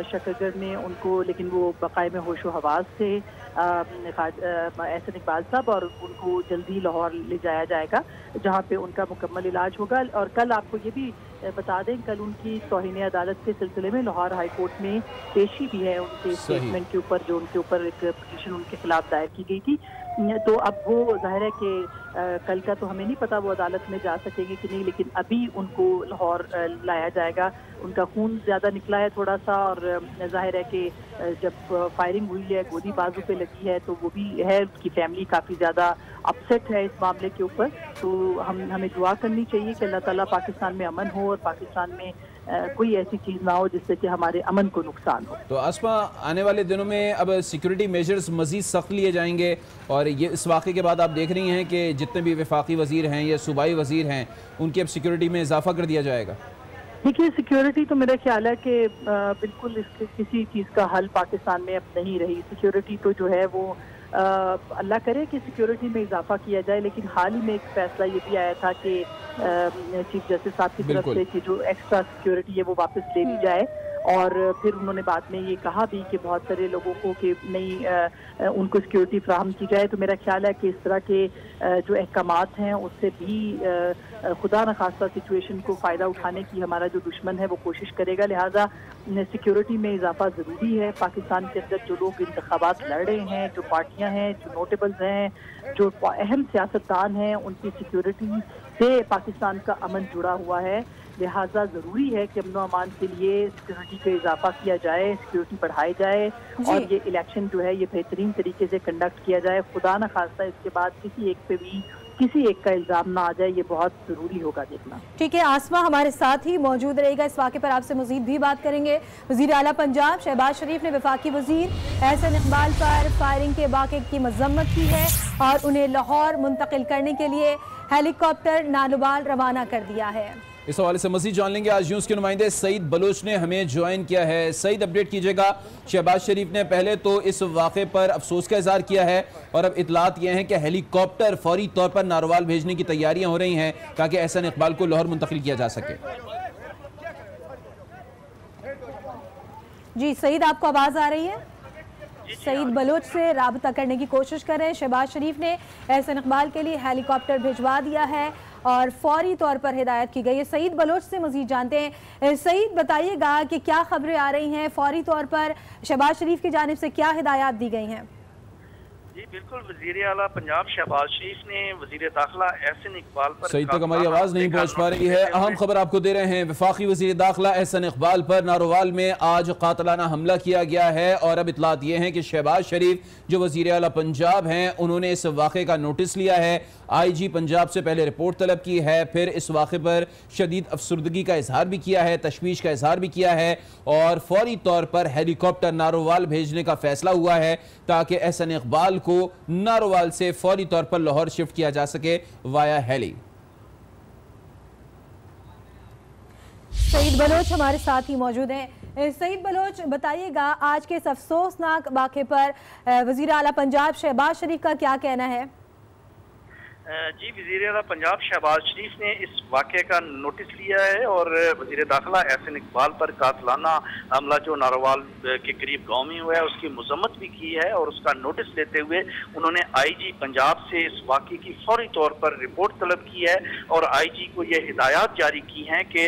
शकरगढ़ में उनको, लेकिन वो बकाए में होशो हवास थे एहसन इकबाल साहब, और उनको जल्दी लाहौर ले जाया जाएगा जहाँ पे उनका मुकम्मल इलाज होगा। और कल आपको ये भी बता दें, कल उनकी तौहीन अदालत के सिलसिले में लाहौर हाई कोर्ट में पेशी भी है उनके स्टेटमेंट के ऊपर, जो उनके ऊपर एक पिटीशन उनके खिलाफ दायर की गई थी। तो अब वो जाहिर है कि कल का तो हमें नहीं पता वो अदालत में जा सकेंगे कि नहीं, लेकिन अभी उनको लाहौर लाया जाएगा। उनका खून ज़्यादा निकला है थोड़ा सा, और जाहिर है कि जब फायरिंग हुई है, गोली बाजू पे लगी है, तो वो भी है, उनकी फैमिली काफ़ी ज़्यादा अपसेट है इस मामले के ऊपर। तो हमें दुआ करनी चाहिए कि अल्लाह ताला पाकिस्तान में अमन हो, और पाकिस्तान में कोई ऐसी चीज़ ना हो जिससे कि हमारे अमन को नुकसान हो। तो आसमा, आने वाले दिनों में अब सिक्योरिटी मेजर्स मज़ीद सख्त लिए जाएंगे, और ये इस वाक़े के बाद आप देख रही हैं कि जितने भी वफाकी वज़ीर हैं या सूबाई वज़ीर हैं उनकी अब सिक्योरिटी में इजाफा कर दिया जाएगा। देखिए, सिक्योरिटी तो मेरा ख्याल है कि बिल्कुल किसी चीज़ का हल पाकिस्तान में अब नहीं रही। सिक्योरिटी तो जो है वो अल्लाह करे कि सिक्योरिटी में इजाफा किया जाए, लेकिन हाल ही में एक फैसला ये भी आया था कि चीफ जस्टिस साहब की तरफ से कि जो एक्स्ट्रा सिक्योरिटी है वो वापस ले ली जाए, और फिर उन्होंने बाद में ये कहा भी कि बहुत सारे लोगों को कि नहीं उनको सिक्योरिटी फ्राहम की जाए। तो मेरा ख्याल है कि इस तरह के जो अहकामात हैं उससे भी खुदा न खास्ता सिचुएशन को फ़ायदा उठाने की हमारा जो दुश्मन है वो कोशिश करेगा। लिहाजा सिक्योरिटी में इजाफा ज़रूरी है। पाकिस्तान के अंदर जो लोग इंतखाबात लड़ रहे हैं, जो पार्टियाँ हैं, जो नोटेबल्स हैं, जो अहम सियासतदान हैं, उनकी सिक्योरिटी से पाकिस्तान का अमन जुड़ा हुआ है। लिहाजा ज़रूरी है कि अमन अमान के लिए सिक्योरिटी पे इजाफा किया जाए, सिक्योरिटी बढ़ाई जाए, और ये इलेक्शन जो है ये बेहतरीन तरीके से कंडक्ट किया जाए। खुदा न खास्ता इसके बाद किसी एक पे भी किसी एक का इल्जाम ना आ जाए, ये बहुत ज़रूरी होगा देखना। ठीक है, आसमा हमारे साथ ही मौजूद रहेगा, इस वाक़े पर आपसे मज़ीद भी बात करेंगे। वज़ीर आला पंजाब शहबाज शरीफ ने वफाकी वज़ीर एहसन इकबाल पर फायरिंग के वाक़े की मज़म्मत की है और उन्हें लाहौर मुंतकिल करने के लिए हेलीकॉप्टर नारोवाल रवाना कर दिया है। इस हवाले से मज़ीद जान लेंगे। आज न्यूज़ के नुमाइंदे सईद बलोच ने हमें ज्वाइन किया है। सईद, अपडेट कीजिएगा। शहबाज शरीफ ने पहले तो इस वाक़े पर अफसोस का इजहार किया है, और अब इतलात यह है कि हेलीकॉप्टर फौरी तौर पर नारोवाल भेजने की तैयारियां हो रही हैं ताकि एहसन इकबाल को लाहौर मुंतकिल किया जा सके। जी सईद, आपको आवाज़ आ रही है? सईद बलोच से राबता करने की कोशिश कर रहे हैं। शहबाज शरीफ ने एहसन इकबाल के लिए हेलीकॉप्टर भिजवा दिया है और फौरी तौर पर हिदायत की गई है। सईद बलोच से मजीद जानते हैं। सईद, बताइएगा कि क्या खबरें आ रही हैं, फौरी तौर पर शहबाज शरीफ की जानिब से क्या हिदायत दी गई हैं? जी बिल्कुल, वज़ीर आला पंजाब शहबाज शरीफ ने वज़ीर दाखिला एहसन इकबाल पर सही तक हमारी आवाज़ नहीं पहुँच पा रही है। अहम खबर आपको दे रहे हैं, वफाकी वज़ीर दाखिला एहसन इकबाल पर नारोवाल में आज कातलाना हमला किया गया है। और अब इतलात ये हैं कि शहबाज शरीफ जो वज़ीर आला पंजाब हैं, उन्होंने इस वाक़े का नोटिस लिया है। IG पंजाब से पहले रिपोर्ट तलब की है, फिर इस वाक़े पर शदीद अफसरदगी का इजहार भी किया है, तशवीश का इजहार भी किया है और फौरी तौर पर हेलीकॉप्टर नारोवाल भेजने का फैसला हुआ है ताकि एहसन इकबाल को नारोवाल से फौरी तौर पर लाहौर शिफ्ट किया जा सके वाया हेली। सईद बलोच हमारे साथ ही मौजूद हैं। सईद बलोच, बताइएगा आज के इस अफसोसनाक वाक़े पर वज़ीर आला पंजाब शहबाज शरीफ का क्या कहना है? जी, वज़ीर आला पंजाब शहबाज शरीफ ने इस वाक़े का नोटिस लिया है और वज़ीर दाखिला एहसन इकबाल पर कातलाना हमला जो नारोवाल के करीब गांव में हुआ है उसकी मजम्मत भी की है और उसका नोटिस लेते हुए उन्होंने IG पंजाब से इस वाक़े की फौरी तौर पर रिपोर्ट तलब की है और IG को ये हिदायत जारी की हैं कि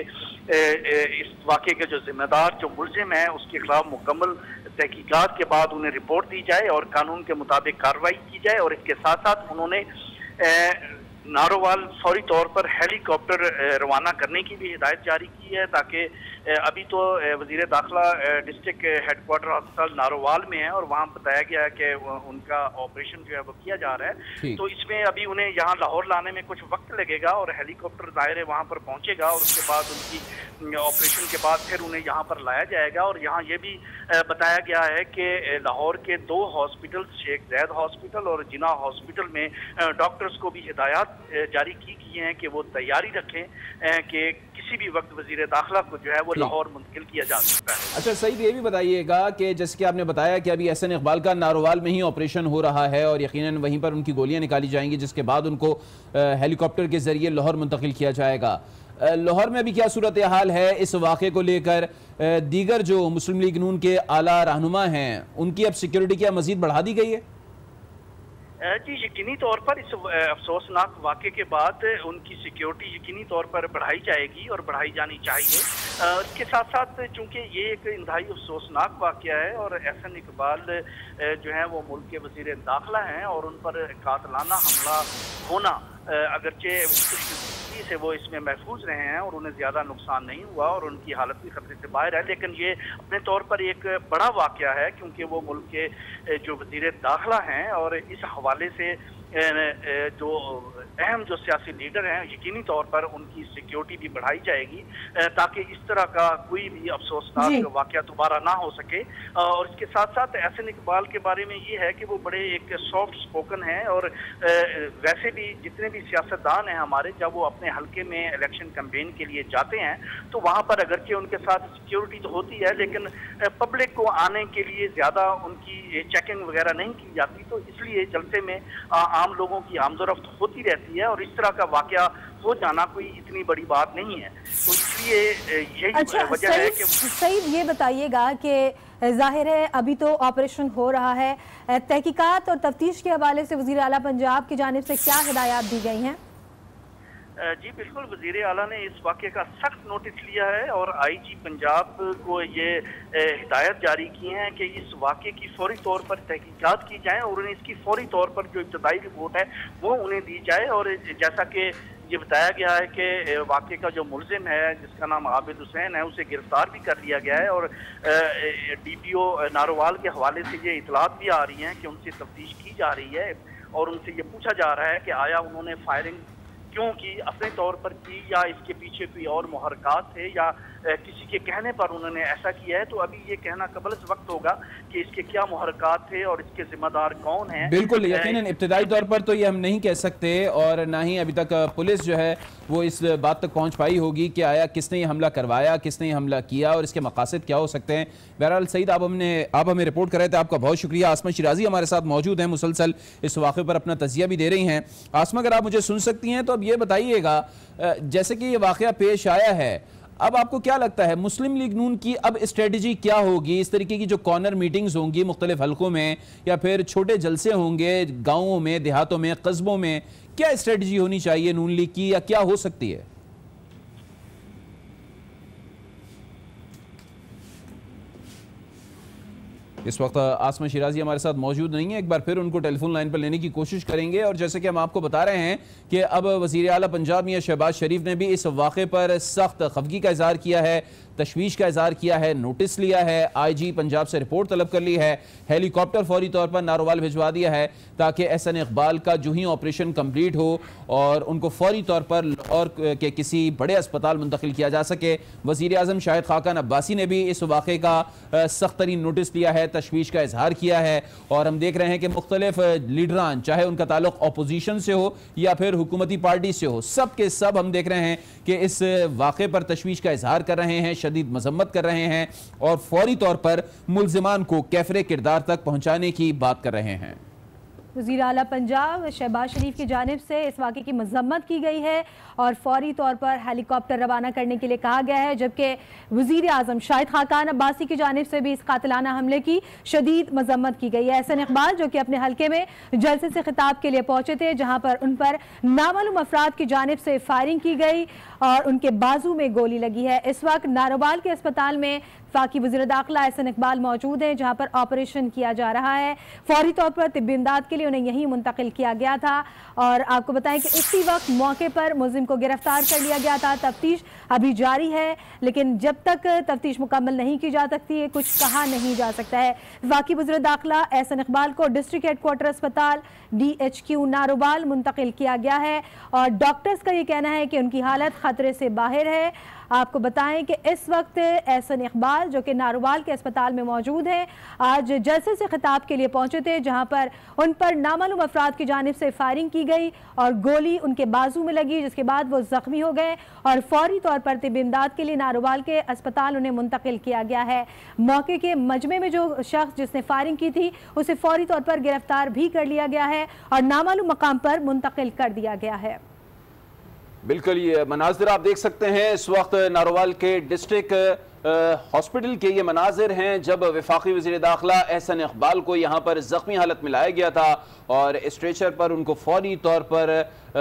इस वाक़े के जो जिम्मेदार जो मुलजिम है उसके खिलाफ मुकम्मल तहकीकात के बाद उन्हें रिपोर्ट दी जाए और कानून के मुताबिक कार्रवाई की जाए। और इसके साथ साथ उन्होंने नारोवाल फौरी तौर पर हेलीकॉप्टर रवाना करने की भी हिदायत जारी की है ताकि अभी तो वज़ीर दाखिला डिस्ट्रिक्ट हेडक्वार्टर अस्पताल नारोवाल में है और वहाँ बताया गया है कि उनका ऑपरेशन जो है वो किया जा रहा है। तो इसमें अभी उन्हें यहाँ लाहौर लाने में कुछ वक्त लगेगा और हेलीकॉप्टर दायरे है वहाँ पर पहुँचेगा और उसके बाद उनकी ऑपरेशन के बाद फिर उन्हें यहाँ पर लाया जाएगा। और यहाँ ये भी बताया गया है कि लाहौर के 2 हॉस्पिटल, शेख ज़ैद हॉस्पिटल और जिना हॉस्पिटल में डॉक्टर्स को भी हिदायत जारी की गई हैं कि वो तैयारी रखें कि किसी भी वक्त वज़ीर दाखिला को जो है वो लाहौर मुंतकिल किया जा सकता है। अच्छा सईद, ये भी बताइएगा कि जैसे कि आपने बताया कि अभी एहसन इकबाल का नारोवाल में ही ऑपरेशन हो रहा है और यकीनन वहीं पर उनकी गोलियां निकाली जाएंगी जिसके बाद उनको हेलीकॉप्टर के जरिए लाहौर मुंतकिल किया जाएगा। लाहौर में अभी क्या सूरत हाल है इस वाक़े को लेकर? दीगर जो मुस्लिम लीग नून के आला रहनुमा हैं उनकी अब सिक्योरिटी क्या मजीद बढ़ा दी गई है? जी, यकीनी तौर पर इस अफसोसनाक वाक़े के बाद उनकी सिक्योरिटी यकीनी तौर पर बढ़ाई जाएगी और बढ़ाई जानी चाहिए। इसके साथ साथ चूँकि ये एक इंतहाई अफसोसनाक वाक़या है और एहसन इकबाल जो है वो मुल्क के वज़ीर दाखिला हैं और उन पर कातलाना हमला होना अगरचे से वो इसमें महफूज रहे हैं और उन्हें ज़्यादा नुकसान नहीं हुआ और उनकी हालत भी खतरे से बाहर है, लेकिन ये अपने तौर पर एक बड़ा वाक़या है क्योंकि वो मुल्क के जो वज़ीर दाखिला हैं और इस हवाले से जो अहम जो सियासी लीडर हैं यकीनी तौर पर उनकी सिक्योरिटी भी बढ़ाई जाएगी ताकि इस तरह का कोई भी अफसोसनाक वाक़या दोबारा ना हो सके। और इसके साथ साथ एहसन इकबाल के बारे में ये है कि वो बड़े एक सॉफ्ट स्पोकन हैं और वैसे भी जितने भी सियासतदान हैं हमारे, जब वो अपने हल्के में इलेक्शन कैंपेन के लिए जाते हैं तो वहाँ पर अगरचे उनके साथ सिक्योरिटी तो होती है लेकिन पब्लिक को आने के लिए ज़्यादा उनकी चेकिंग वगैरह नहीं की जाती, तो इसलिए जलसे में आम लोगों की आमदोरफ्त होती रहती है और इस तरह का वाक़या हो जाना कोई इतनी बड़ी बात नहीं है। तो इसलिए यही वजह है कि सईद ये बताइएगा कि जाहिर है अभी तो ऑपरेशन हो रहा है, तहकीकात और तफ्तीश के हवाले से वज़ीर आला पंजाब की जानिब से क्या हिदायत दी गई हैं? जी बिल्कुल, वज़ीर आला ने इस वाक़े का सख्त नोटिस लिया है और IG पंजाब को ये हिदायत जारी की है कि इस वाक़े की फौरी तौर पर तहकीकात की जाए और उन्हें इसकी फौरी तौर पर जो इब्तदाई रिपोर्ट है वो उन्हें दी जाए। और जैसा कि ये बताया गया है कि वाक़े का जो मुलजिम है जिसका नाम आबिद हुसैन है उसे गिरफ्तार भी कर लिया गया है और DPO नारोवाल के हवाले से ये इतलात भी आ रही हैं कि उनसे तफ्तीश की जा रही है और उनसे ये पूछा जा रहा है कि आया उन्होंने फायरिंग क्यों की, अपने तौर पर की या इसके पीछे कोई और मुहरकात थे या किसी के कहने पर उन्होंने ऐसा किया है। तो अभी ये कहना कबल वक्त होगा कि इसके क्या मुहरकात थे और इसके जिम्मेदार कौन हैं। बिल्कुल यकीनन इब्तिदाई तौर पर तो ये हम नहीं कह सकते और ना ही अभी तक पुलिस जो है वो इस बात तक पहुंच पाई होगी कि आया किसने ये हमला करवाया, किसने ये हमला किया और इसके मकासद क्या हो सकते हैं। बहरहाल सईद, आप हमें रिपोर्ट कर रहे थे, आपका बहुत शुक्रिया। आसमा शिराजी हमारे साथ मौजूद हैं, मुसलसल इस वाक़े पर अपना तजिया भी दे रही हैं। आसमा, अगर आप मुझे सुन सकती हैं तो अब ये बताइएगा, जैसे कि ये वाक़या पेश आया है, अब आपको क्या लगता है मुस्लिम लीग नून की अब स्ट्रेटजी क्या होगी? इस तरीके की जो कॉर्नर मीटिंग्स होंगी मुख्तलिफ हलकों में या फिर छोटे जलसे होंगे गाँवों में, देहातों में, कस्बों में, क्या स्ट्रेटजी होनी चाहिए नून लीग की या क्या हो सकती है? इस वक्त आसमा शिराजी हमारे साथ मौजूद नहीं है, एक बार फिर उनको टेलीफोन लाइन पर लेने की कोशिश करेंगे। और जैसे कि हम आपको बता रहे हैं कि अब वज़ीर आला पंजाब मियां शहबाज शरीफ ने भी इस वाक़े पर सख्त खफगी का इजहार किया है, तशवीश का इजहार किया है, नोटिस लिया है, IG पंजाब से रिपोर्ट तलब कर ली है, हेलीकॉप्टर फौरी तौर पर नारोवाल भिजवा दिया है ताकि एहसन इकबाल का जो ही ऑपरेशन कंप्लीट हो और उनको फौरी तौर पर लाहौर के किसी बड़े अस्पताल मुंतकिल किया जा सके। वज़ीर आज़म शाहिद खाकान अब्बासी ने भी इस वाक़े का सख्त तरीन नोटिस लिया है, तशवीश का इजहार किया है। और हम देख रहे हैं कि मुख्तलिफ लीडरान, चाहे उनका ताल्लुक अपोजिशन से हो या फिर हुकूमती पार्टी से हो, सब के सब हम देख रहे हैं कि इस वाक़े पर तशवीश का इजहार कर रहे हैं, शदीद मजम्मत कर रहे हैं और फौरी तौर पर मुल्जिमान को कैफरे किरदार तक पहुंचाने की बात कर रहे हैं। वज़ीर आला पंजाब शहबाज शरीफ की जानिब से इस वाक़े की मजम्मत की गई है और फौरी तौर पर हेलीकॉप्टर रवाना करने के लिए कहा गया है, जबकि वज़ीर आज़म शाहिद खाकान अब्बासी की जानिब से भी इस कातिलाना हमले की शदीद मजम्मत की गई है। एहसन इकबाल जो कि अपने हल्के में जलसे से खिताब के लिए पहुंचे थे, जहां पर उन पर नामालूम अफराद की जानिब से फायरिंग की गई और उनके बाजू में गोली लगी है। इस वक्त नारोवाल के अस्पताल में वफाकी वज़ीर दाखिला एहसन इकबाल मौजूद हैं, जहां पर ऑपरेशन किया जा रहा है। फौरी तौर पर तिब्बी इमदाद के लिए उन्हें यहीं मुंतकिल किया गया था और आपको बताएं कि इसी वक्त मौके पर मुलजिम को गिरफ्तार कर लिया गया था। तफ्तीश अभी जारी है, लेकिन जब तक तफ्तीश मुकम्मल नहीं की जा सकती है कुछ कहा नहीं जा सकता है। वफाकी वज़ीर दाखिला एहसन इकबाल को डिस्ट्रिक्ट हेडक्वार्टर अस्पताल DHQ नारोवाल मुंतकिल किया गया है और डॉक्टर्स का ये कहना है कि उनकी हालत खतरे से बाहर है। आपको बताएं कि इस वक्त एहसन इकबाल जो कि नारोवाल के अस्पताल में मौजूद हैं, आज जलसे से खिताब के लिए पहुंचे थे, जहां पर उन पर नामालूम अफराद की जानिब से फायरिंग की गई और गोली उनके बाजू में लगी, जिसके बाद वो जख्मी हो गए और फौरी तौर पर तिब्बी इमदाद के लिए नारोवाल के अस्पताल उन्हें मुंतकिल किया गया है। मौके के मजमे में जो शख्स जिसने फायरिंग की थी उसे फौरी तौर पर गिरफ्तार भी कर लिया गया है और नामालूम मकाम पर मुंतकिल कर दिया गया है। बिल्कुल, ये मनाजिर आप देख सकते हैं इस वक्त नारोवाल के डिस्ट्रिक्ट हॉस्पिटल के ये मनाजिर हैं जब वफाकी वज़ीर दाखिला एहसन इकबाल को यहाँ पर ज़ख्मी हालत में लाया गया था और स्ट्रेचर पर उनको फौरी तौर पर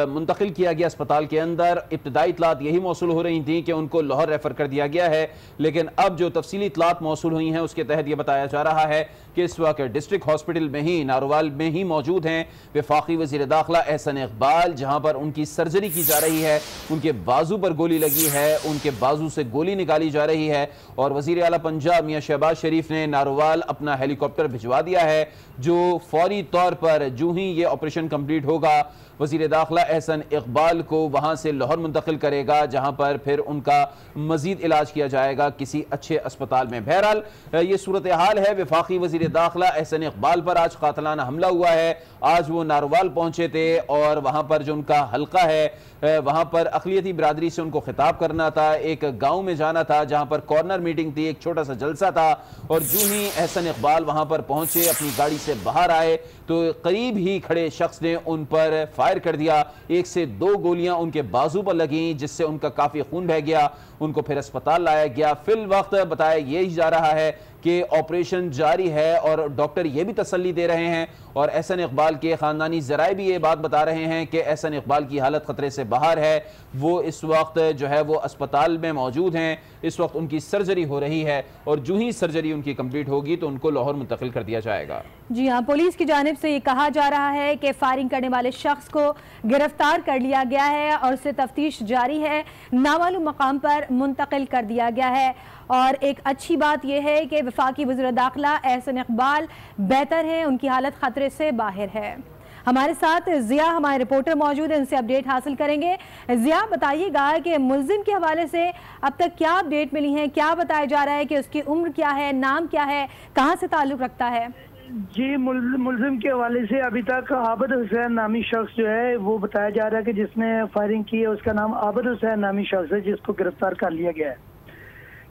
मुंतकिल किया गया अस्पताल के अंदर। इब्तदाई इतलात यही मौसूल हो रही थी कि उनको लाहौर रेफर कर दिया गया है, लेकिन अब जो तफसीली इतलात मौसूल हुई हैं उसके तहत यह बताया जा रहा है कि इस वक्त डिस्ट्रिक्ट हॉस्पिटल में ही नारोवाल में ही मौजूद हैं वफाकी वज़ीर दाखिला एहसन इकबाल, जहाँ पर उनकी सर्जरी की जा रही है। उनके बाजू पर गोली लगी है, उनके बाजू से गोली निकाली जा रही है और वज़ीर आला पंजाब मियां शहबाज शरीफ ने नारोवाल अपना हेलीकॉप्टर भिजवा दिया है, जो फौरी तौर पर जो ही ये ऑपरेशन कंप्लीट होगा वज़ीर दाखिला एहसन इकबाल को वहाँ से लाहौर मुंतकिल करेगा, जहाँ पर फिर उनका मज़ीद इलाज किया जाएगा किसी अच्छे अस्पताल में। बहरहाल ये सूरत हाल है। वफाकी वज़ीर दाखिला एहसन इकबाल पर आज कातिलाना हमला हुआ है। आज वो नारोवाल पहुँचे थे और वहाँ पर जो उनका हल्का है वहाँ पर अक़लियती बिरादरी से उनको खिताब करना था, एक गाँव में जाना था जहाँ पर कॉर्नर मीटिंग थी, एक छोटा सा जलसा था और जो ही एहसन इकबाल वहाँ पर पहुँचे, अपनी गाड़ी से बाहर आए तो करीब ही खड़े शख्स ने उन पर फायर कर दिया। 1 से 2 गोलियां उनके बाजू पर लगीं, जिससे उनका काफी खून बह गया। उनको फिर अस्पताल लाया गया। फिल वक्त बताया यही जा रहा है कि ऑपरेशन जारी है और डॉक्टर ये भी तसल्ली दे रहे हैं और एहसन इकबाल के ख़ानदानी ज़राए भी ये बात बता रहे हैं कि एहसन इकबाल की हालत ख़तरे से बाहर है। वो इस वक्त जो है वो अस्पताल में मौजूद हैं, इस वक्त उनकी सर्जरी हो रही है और जो ही सर्जरी उनकी कंप्लीट होगी तो उनको लाहौर मुंतकिल कर दिया जाएगा। जी हाँ, पुलिस की जानिब से ये कहा जा रहा है कि फायरिंग करने वाले शख्स को गिरफ्तार कर लिया गया है और उससे तफ्तीश जारी है, नामालूम मकाम पर मुंतकिल कर दिया गया है। और एक अच्छी बात यह है कि वफाकी वज़ीर दाखिला एहसन इकबाल बेहतर हैं, उनकी हालत खतरे से बाहर है। हमारे साथ जिया हमारे रिपोर्टर मौजूद हैं, उनसे अपडेट हासिल करेंगे। जिया, बताइएगा कि मुल्जिम के हवाले से अब तक क्या अपडेट मिली है, क्या बताया जा रहा है कि उसकी उम्र क्या है, नाम क्या है, कहाँ से ताल्लुक़ रखता है? जी, मुल्जिम के हवाले से अभी तक आबिद हुसैन नामी शख्स जो है वो बताया जा रहा है कि जिसने फायरिंग की है उसका नाम आबिद हुसैन नामी शख्स है, जिसको गिरफ्तार कर लिया गया है।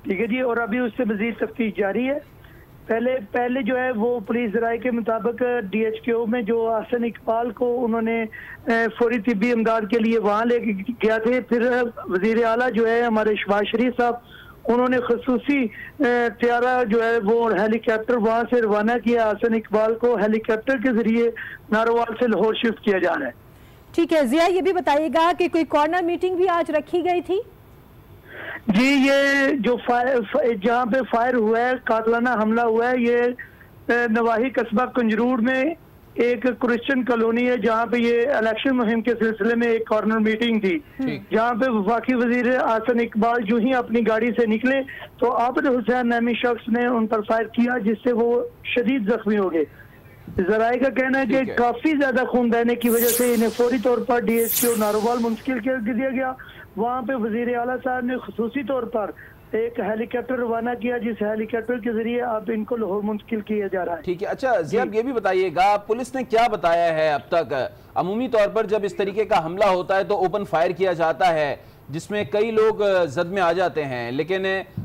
ठीक है जी, और अभी उससे मजीद तफ्तीश जारी है। पहले जो है वो पुलिस राय के मुताबिक DHQ में जो एहसन इकबाल को उन्होंने फौरी तिब्बी इमदाद के लिए वहाँ ले गया थे, फिर वज़ीर आला जो है हमारे शहबाज शरीफ साहब, उन्होंने खसूसी त्यारा जो है वो हेलीकॉप्टर वहाँ से रवाना किया। एहसन इकबाल को हेलीकॉप्टर के जरिए नारोवाल से लाहौर शिफ्ट किया जा रहा है। ठीक है जिया, ये भी बताइएगा कि कोई कॉर्नर मीटिंग भी आज रखी गई थी? जी, ये जो जहाँ पे फायर हुआ है, कातलाना हमला हुआ है, ये नवाही कस्बा कंजरूर में एक क्रिश्चियन कॉलोनी है जहाँ पे ये इलेक्शन मुहिम के सिलसिले में एक कॉर्नर मीटिंग थी, जहाँ पे वफाकी वजीर आसन इकबाल जो ही अपनी गाड़ी से निकले तो आबिद हुसैन नामी शख्स ने उन पर फायर किया, जिससे वो शदीद जख्मी हो गए। जराए का कहना है कि काफी ज्यादा खून बहने की वजह से इन्हें फौरी तौर पर DSQ नारोवाल मुंतकिल कर दिया गया। वहाँ पे वजीर आला साहब ने खुसूसी तौर पर एक हेलीकॉप्टर रवाना किया, जिस हेलीकॉप्टर के जरिए अब इनको लाहौर मुंतकिल किया जा रहा है। ठीक है, अच्छा ज़ियाब ये भी बताइएगा पुलिस ने क्या बताया है अब तक? अमूमी तौर पर जब इस तरीके का हमला होता है तो ओपन फायर किया जाता है जिसमें कई लोग जद में आ जाते हैं, लेकिन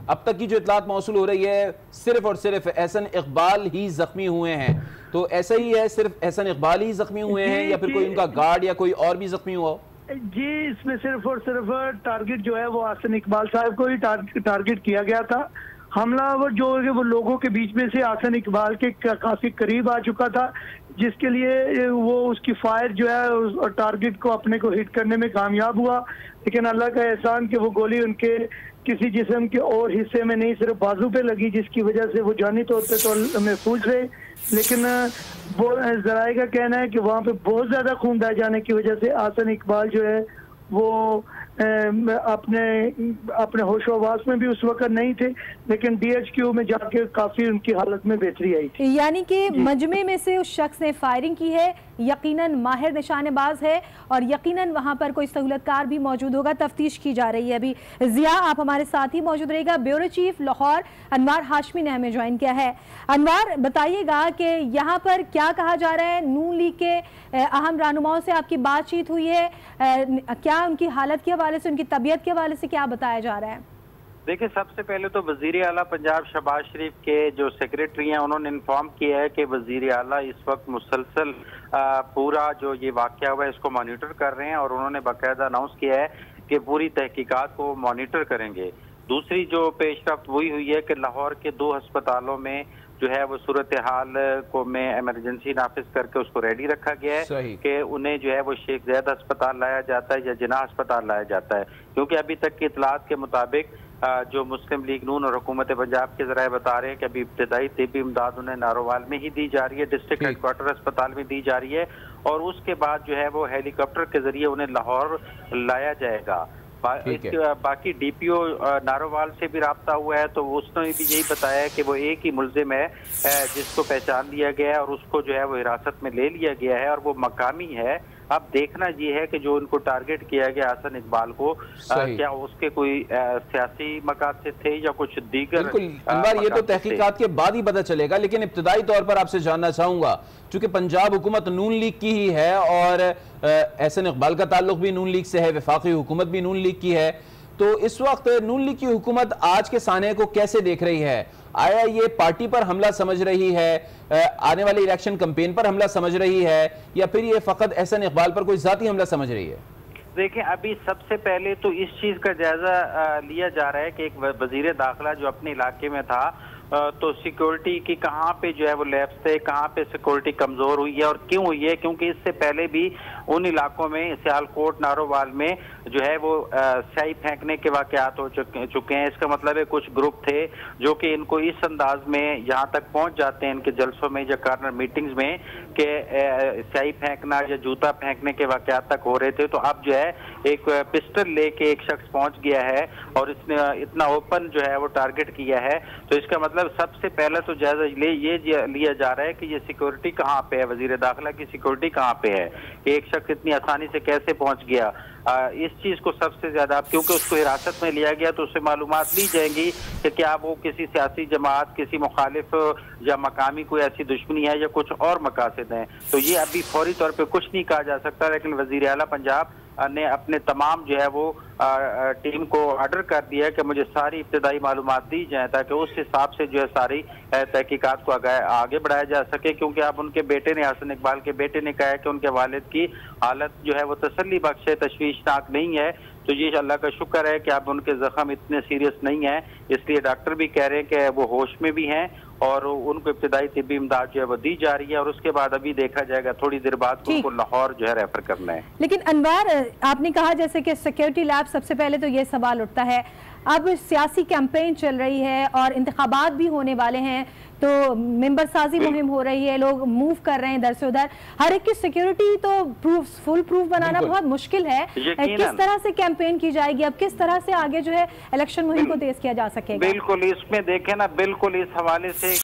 अब तक की जो इतलात मौसूल हो रही है सिर्फ और सिर्फ एहसन इकबाल ही जख्मी हुए हैं। तो ऐसा ही है, सिर्फ एहसन इकबाल ही जख्मी हुए हैं या फिर कोई उनका गार्ड या कोई और भी जख्मी हुआ? जी, इसमें सिर्फ और सिर्फ टारगेट जो है वो आसन इकबाल साहब को ही टारगेट किया गया था। हमलावर जो है वो लोगों के बीच में से आसन इकबाल के काफी करीब आ चुका था, जिसके लिए वो उसकी फायर जो है टारगेट को अपने को हिट करने में कामयाब हुआ। लेकिन अल्लाह का एहसान कि वो गोली उनके किसी जिस्म के और हिस्से में नहीं, सिर्फ बाजू पे लगी, जिसकी वजह से वो जानी तौर पे तो महफूज रहे। लेकिन वो जराए का कहना है कि वहाँ पे बहुत ज्यादा खून बह जाने की वजह से आसन इकबाल जो है वो अपने होशोवास में भी उस वक्त नहीं थे, लेकिन DHQ में जाके काफी उनकी हालत में बेहतरी आई थी। यानी कि मजमे में से उस शख्स ने फायरिंग की है, यकीनन माहिर निशानेबाज है और यकीनन वहां पर कोई सहूलतकार भी मौजूद होगा। तफ्तीश की जा रही है अभी। जिया, आप हमारे साथ ही मौजूद रहेगा। ब्यूरो चीफ लाहौर अनवार हाशमी ने हमें ज्वाइन किया है। अनवार, बताइएगा कि यहाँ पर क्या कहा जा रहा है? नून लीग के अहम रहनुमाओं से आपकी बातचीत हुई है? क्या उनकी हालत के हवाले से, उनकी तबीयत के हवाले से क्या बताया जा रहा है? देखिए, सबसे पहले तो वजीर आला पंजाब शहबाज शरीफ के जो सेक्रेटरी हैं उन्होंने इन्फॉर्म किया है कि वजीर आला इस वक्त मुसलसल पूरा जो ये वाक़या हुआ है इसको मॉनिटर कर रहे हैं और उन्होंने बाकायदा अनाउंस किया है कि पूरी तहकीकात को मॉनिटर करेंगे। दूसरी जो पेशरफ्त वही हुई है कि लाहौर के 2 अस्पतालों में जो है वो सूरत हाल को में इमरजेंसी नाफिज करके उसको रेडी रखा गया है कि उन्हें जो है वो शेख ज़ैद अस्पताल लाया जाता है या जिन्ना अस्पताल लाया जाता है, क्योंकि अभी तक की इतलात के मुताबिक जो मुस्लिम लीग नून और हुकूमत पंजाब के जराए बता रहे हैं कि अभी इब्तदाई तिब्बी इमदाद उन्हें नारोवाल में ही दी जा रही है, डिस्ट्रिक्ट हेडक्वार्टर अस्पताल में दी जा रही है और उसके बाद जो है वो हेलीकॉप्टर के जरिए उन्हें लाहौर लाया जाएगा। बाकी DPO नारोवाल से भी राब्ता हुआ है तो उसने भी यही बताया है कि वो एक ही मुल्जिम है जिसको पहचान लिया गया है और उसको जो है वो हिरासत में ले लिया गया है और वो मकामी है। अब देखना ये है कि जो उनको टारगेट किया गया आसन इकबाल को क्या उसके कोई सियासी मकासद थे या कुछ दीगर। बिल्कुल अनवर, ये तो तहकीकात के बाद ही पता चलेगा, लेकिन इब्तदाई तौर पर आपसे जानना चाहूंगा, चूंकि पंजाब हुकूमत नून लीग की ही है और एहसन इकबाल का ताल्लुक भी नून लीग से है, वफाकी हुकूमत भी नून लीग की है, तो इस वक्त नून लीग की हुकूमत आज के साने को कैसे देख रही है? आया ये पार्टी पर हमला समझ रही है, आने वाले इलेक्शन कैंपेन पर हमला समझ रही है, या फिर ये फकत एहसन इकबाल पर कोई जाती हमला समझ रही है? देखिए, अभी सबसे पहले तो इस चीज का जायजा लिया जा रहा है कि एक वजीर दाखिला जो अपने इलाके में था तो सिक्योरिटी की कहाँ पे जो है वो लैप्स थे, कहाँ पे सिक्योरिटी कमजोर हुई है और क्यों हुई है, क्योंकि इससे पहले भी उन इलाकों में सियालकोट नारोवाल में जो है वो स्याही फेंकने के वाकयात हो चुके हैं। इसका मतलब है कुछ ग्रुप थे जो कि इनको इस अंदाज में यहाँ तक पहुँच जाते हैं इनके जलसों में या कार्नर मीटिंग्स में कि स्याही फेंकना या जूता फेंकने के वाकयात तक हो रहे थे। तो अब जो है एक पिस्टल लेके एक शख्स पहुँच गया है और इसने इतना ओपन जो है वो टारगेट किया है। तो इसका मतलब सबसे पहले तो जायजा ये लिया जा रहा है कि ये सिक्योरिटी कहाँ पे है, वजीर दाखिला की सिक्योरिटी कहाँ पे है, कि एक शख्स इतनी आसानी से कैसे पहुँच गया। इस चीज को सबसे ज्यादा, क्योंकि उसको हिरासत में लिया गया तो उससे मालूमात ली जाएंगी कि क्या वो किसी सियासी जमात, किसी मुखालिफ या मकामी कोई ऐसी दुश्मनी है या कुछ और मकासद हैं। तो ये अभी फौरी तौर पे कुछ नहीं कहा जा सकता, लेकिन वजीर आला पंजाब ने अपने तमाम जो है वो टीम को ऑर्डर कर दिया है कि मुझे सारी इब्तदाई मालूमात दी जाए ताकि उस हिसाब से जो है सारी तहकीकात को आगे बढ़ाया जा सके। क्योंकि अब उनके बेटे ने, हसन इकबाल के बेटे ने कहा है कि उनके वालिद की हालत जो है वो तसल्ली बख्श है, तशवीशनाक नहीं है। तो ये अल्लाह का शुक्र है कि अब उनके जख्म इतने सीरियस नहीं है, इसलिए डॉक्टर भी कह रहे हैं कि वो होश में भी हैं और उनको इब्तदाई तिब्बी इमदाद जो है वो दी जा रही है और उसके बाद अभी देखा जाएगा थोड़ी देर बाद उनको लाहौर जो है रेफर करना है। लेकिन अनवर, आपने कहा जैसे कि सिक्योरिटी लैब, सबसे पहले तो ये सवाल उठता है, अब सियासी कैंपेन चल रही है और इंतखाबात भी होने वाले हैं, तो मेंबर साजी मुहिम हो रही है, लोग मूव कर रहे हैं इधर से उधर, हर एक की सिक्योरिटी तो फुल प्रूफ बनाना बहुत मुश्किल है। किस तरह से कैंपेन की जाएगी, अब किस तरह से आगे जो है इलेक्शन मुहिम को तेज किया जा सकेगा? बिल्कुल, इसमें देखें ना, बिल्कुल इस हवाले से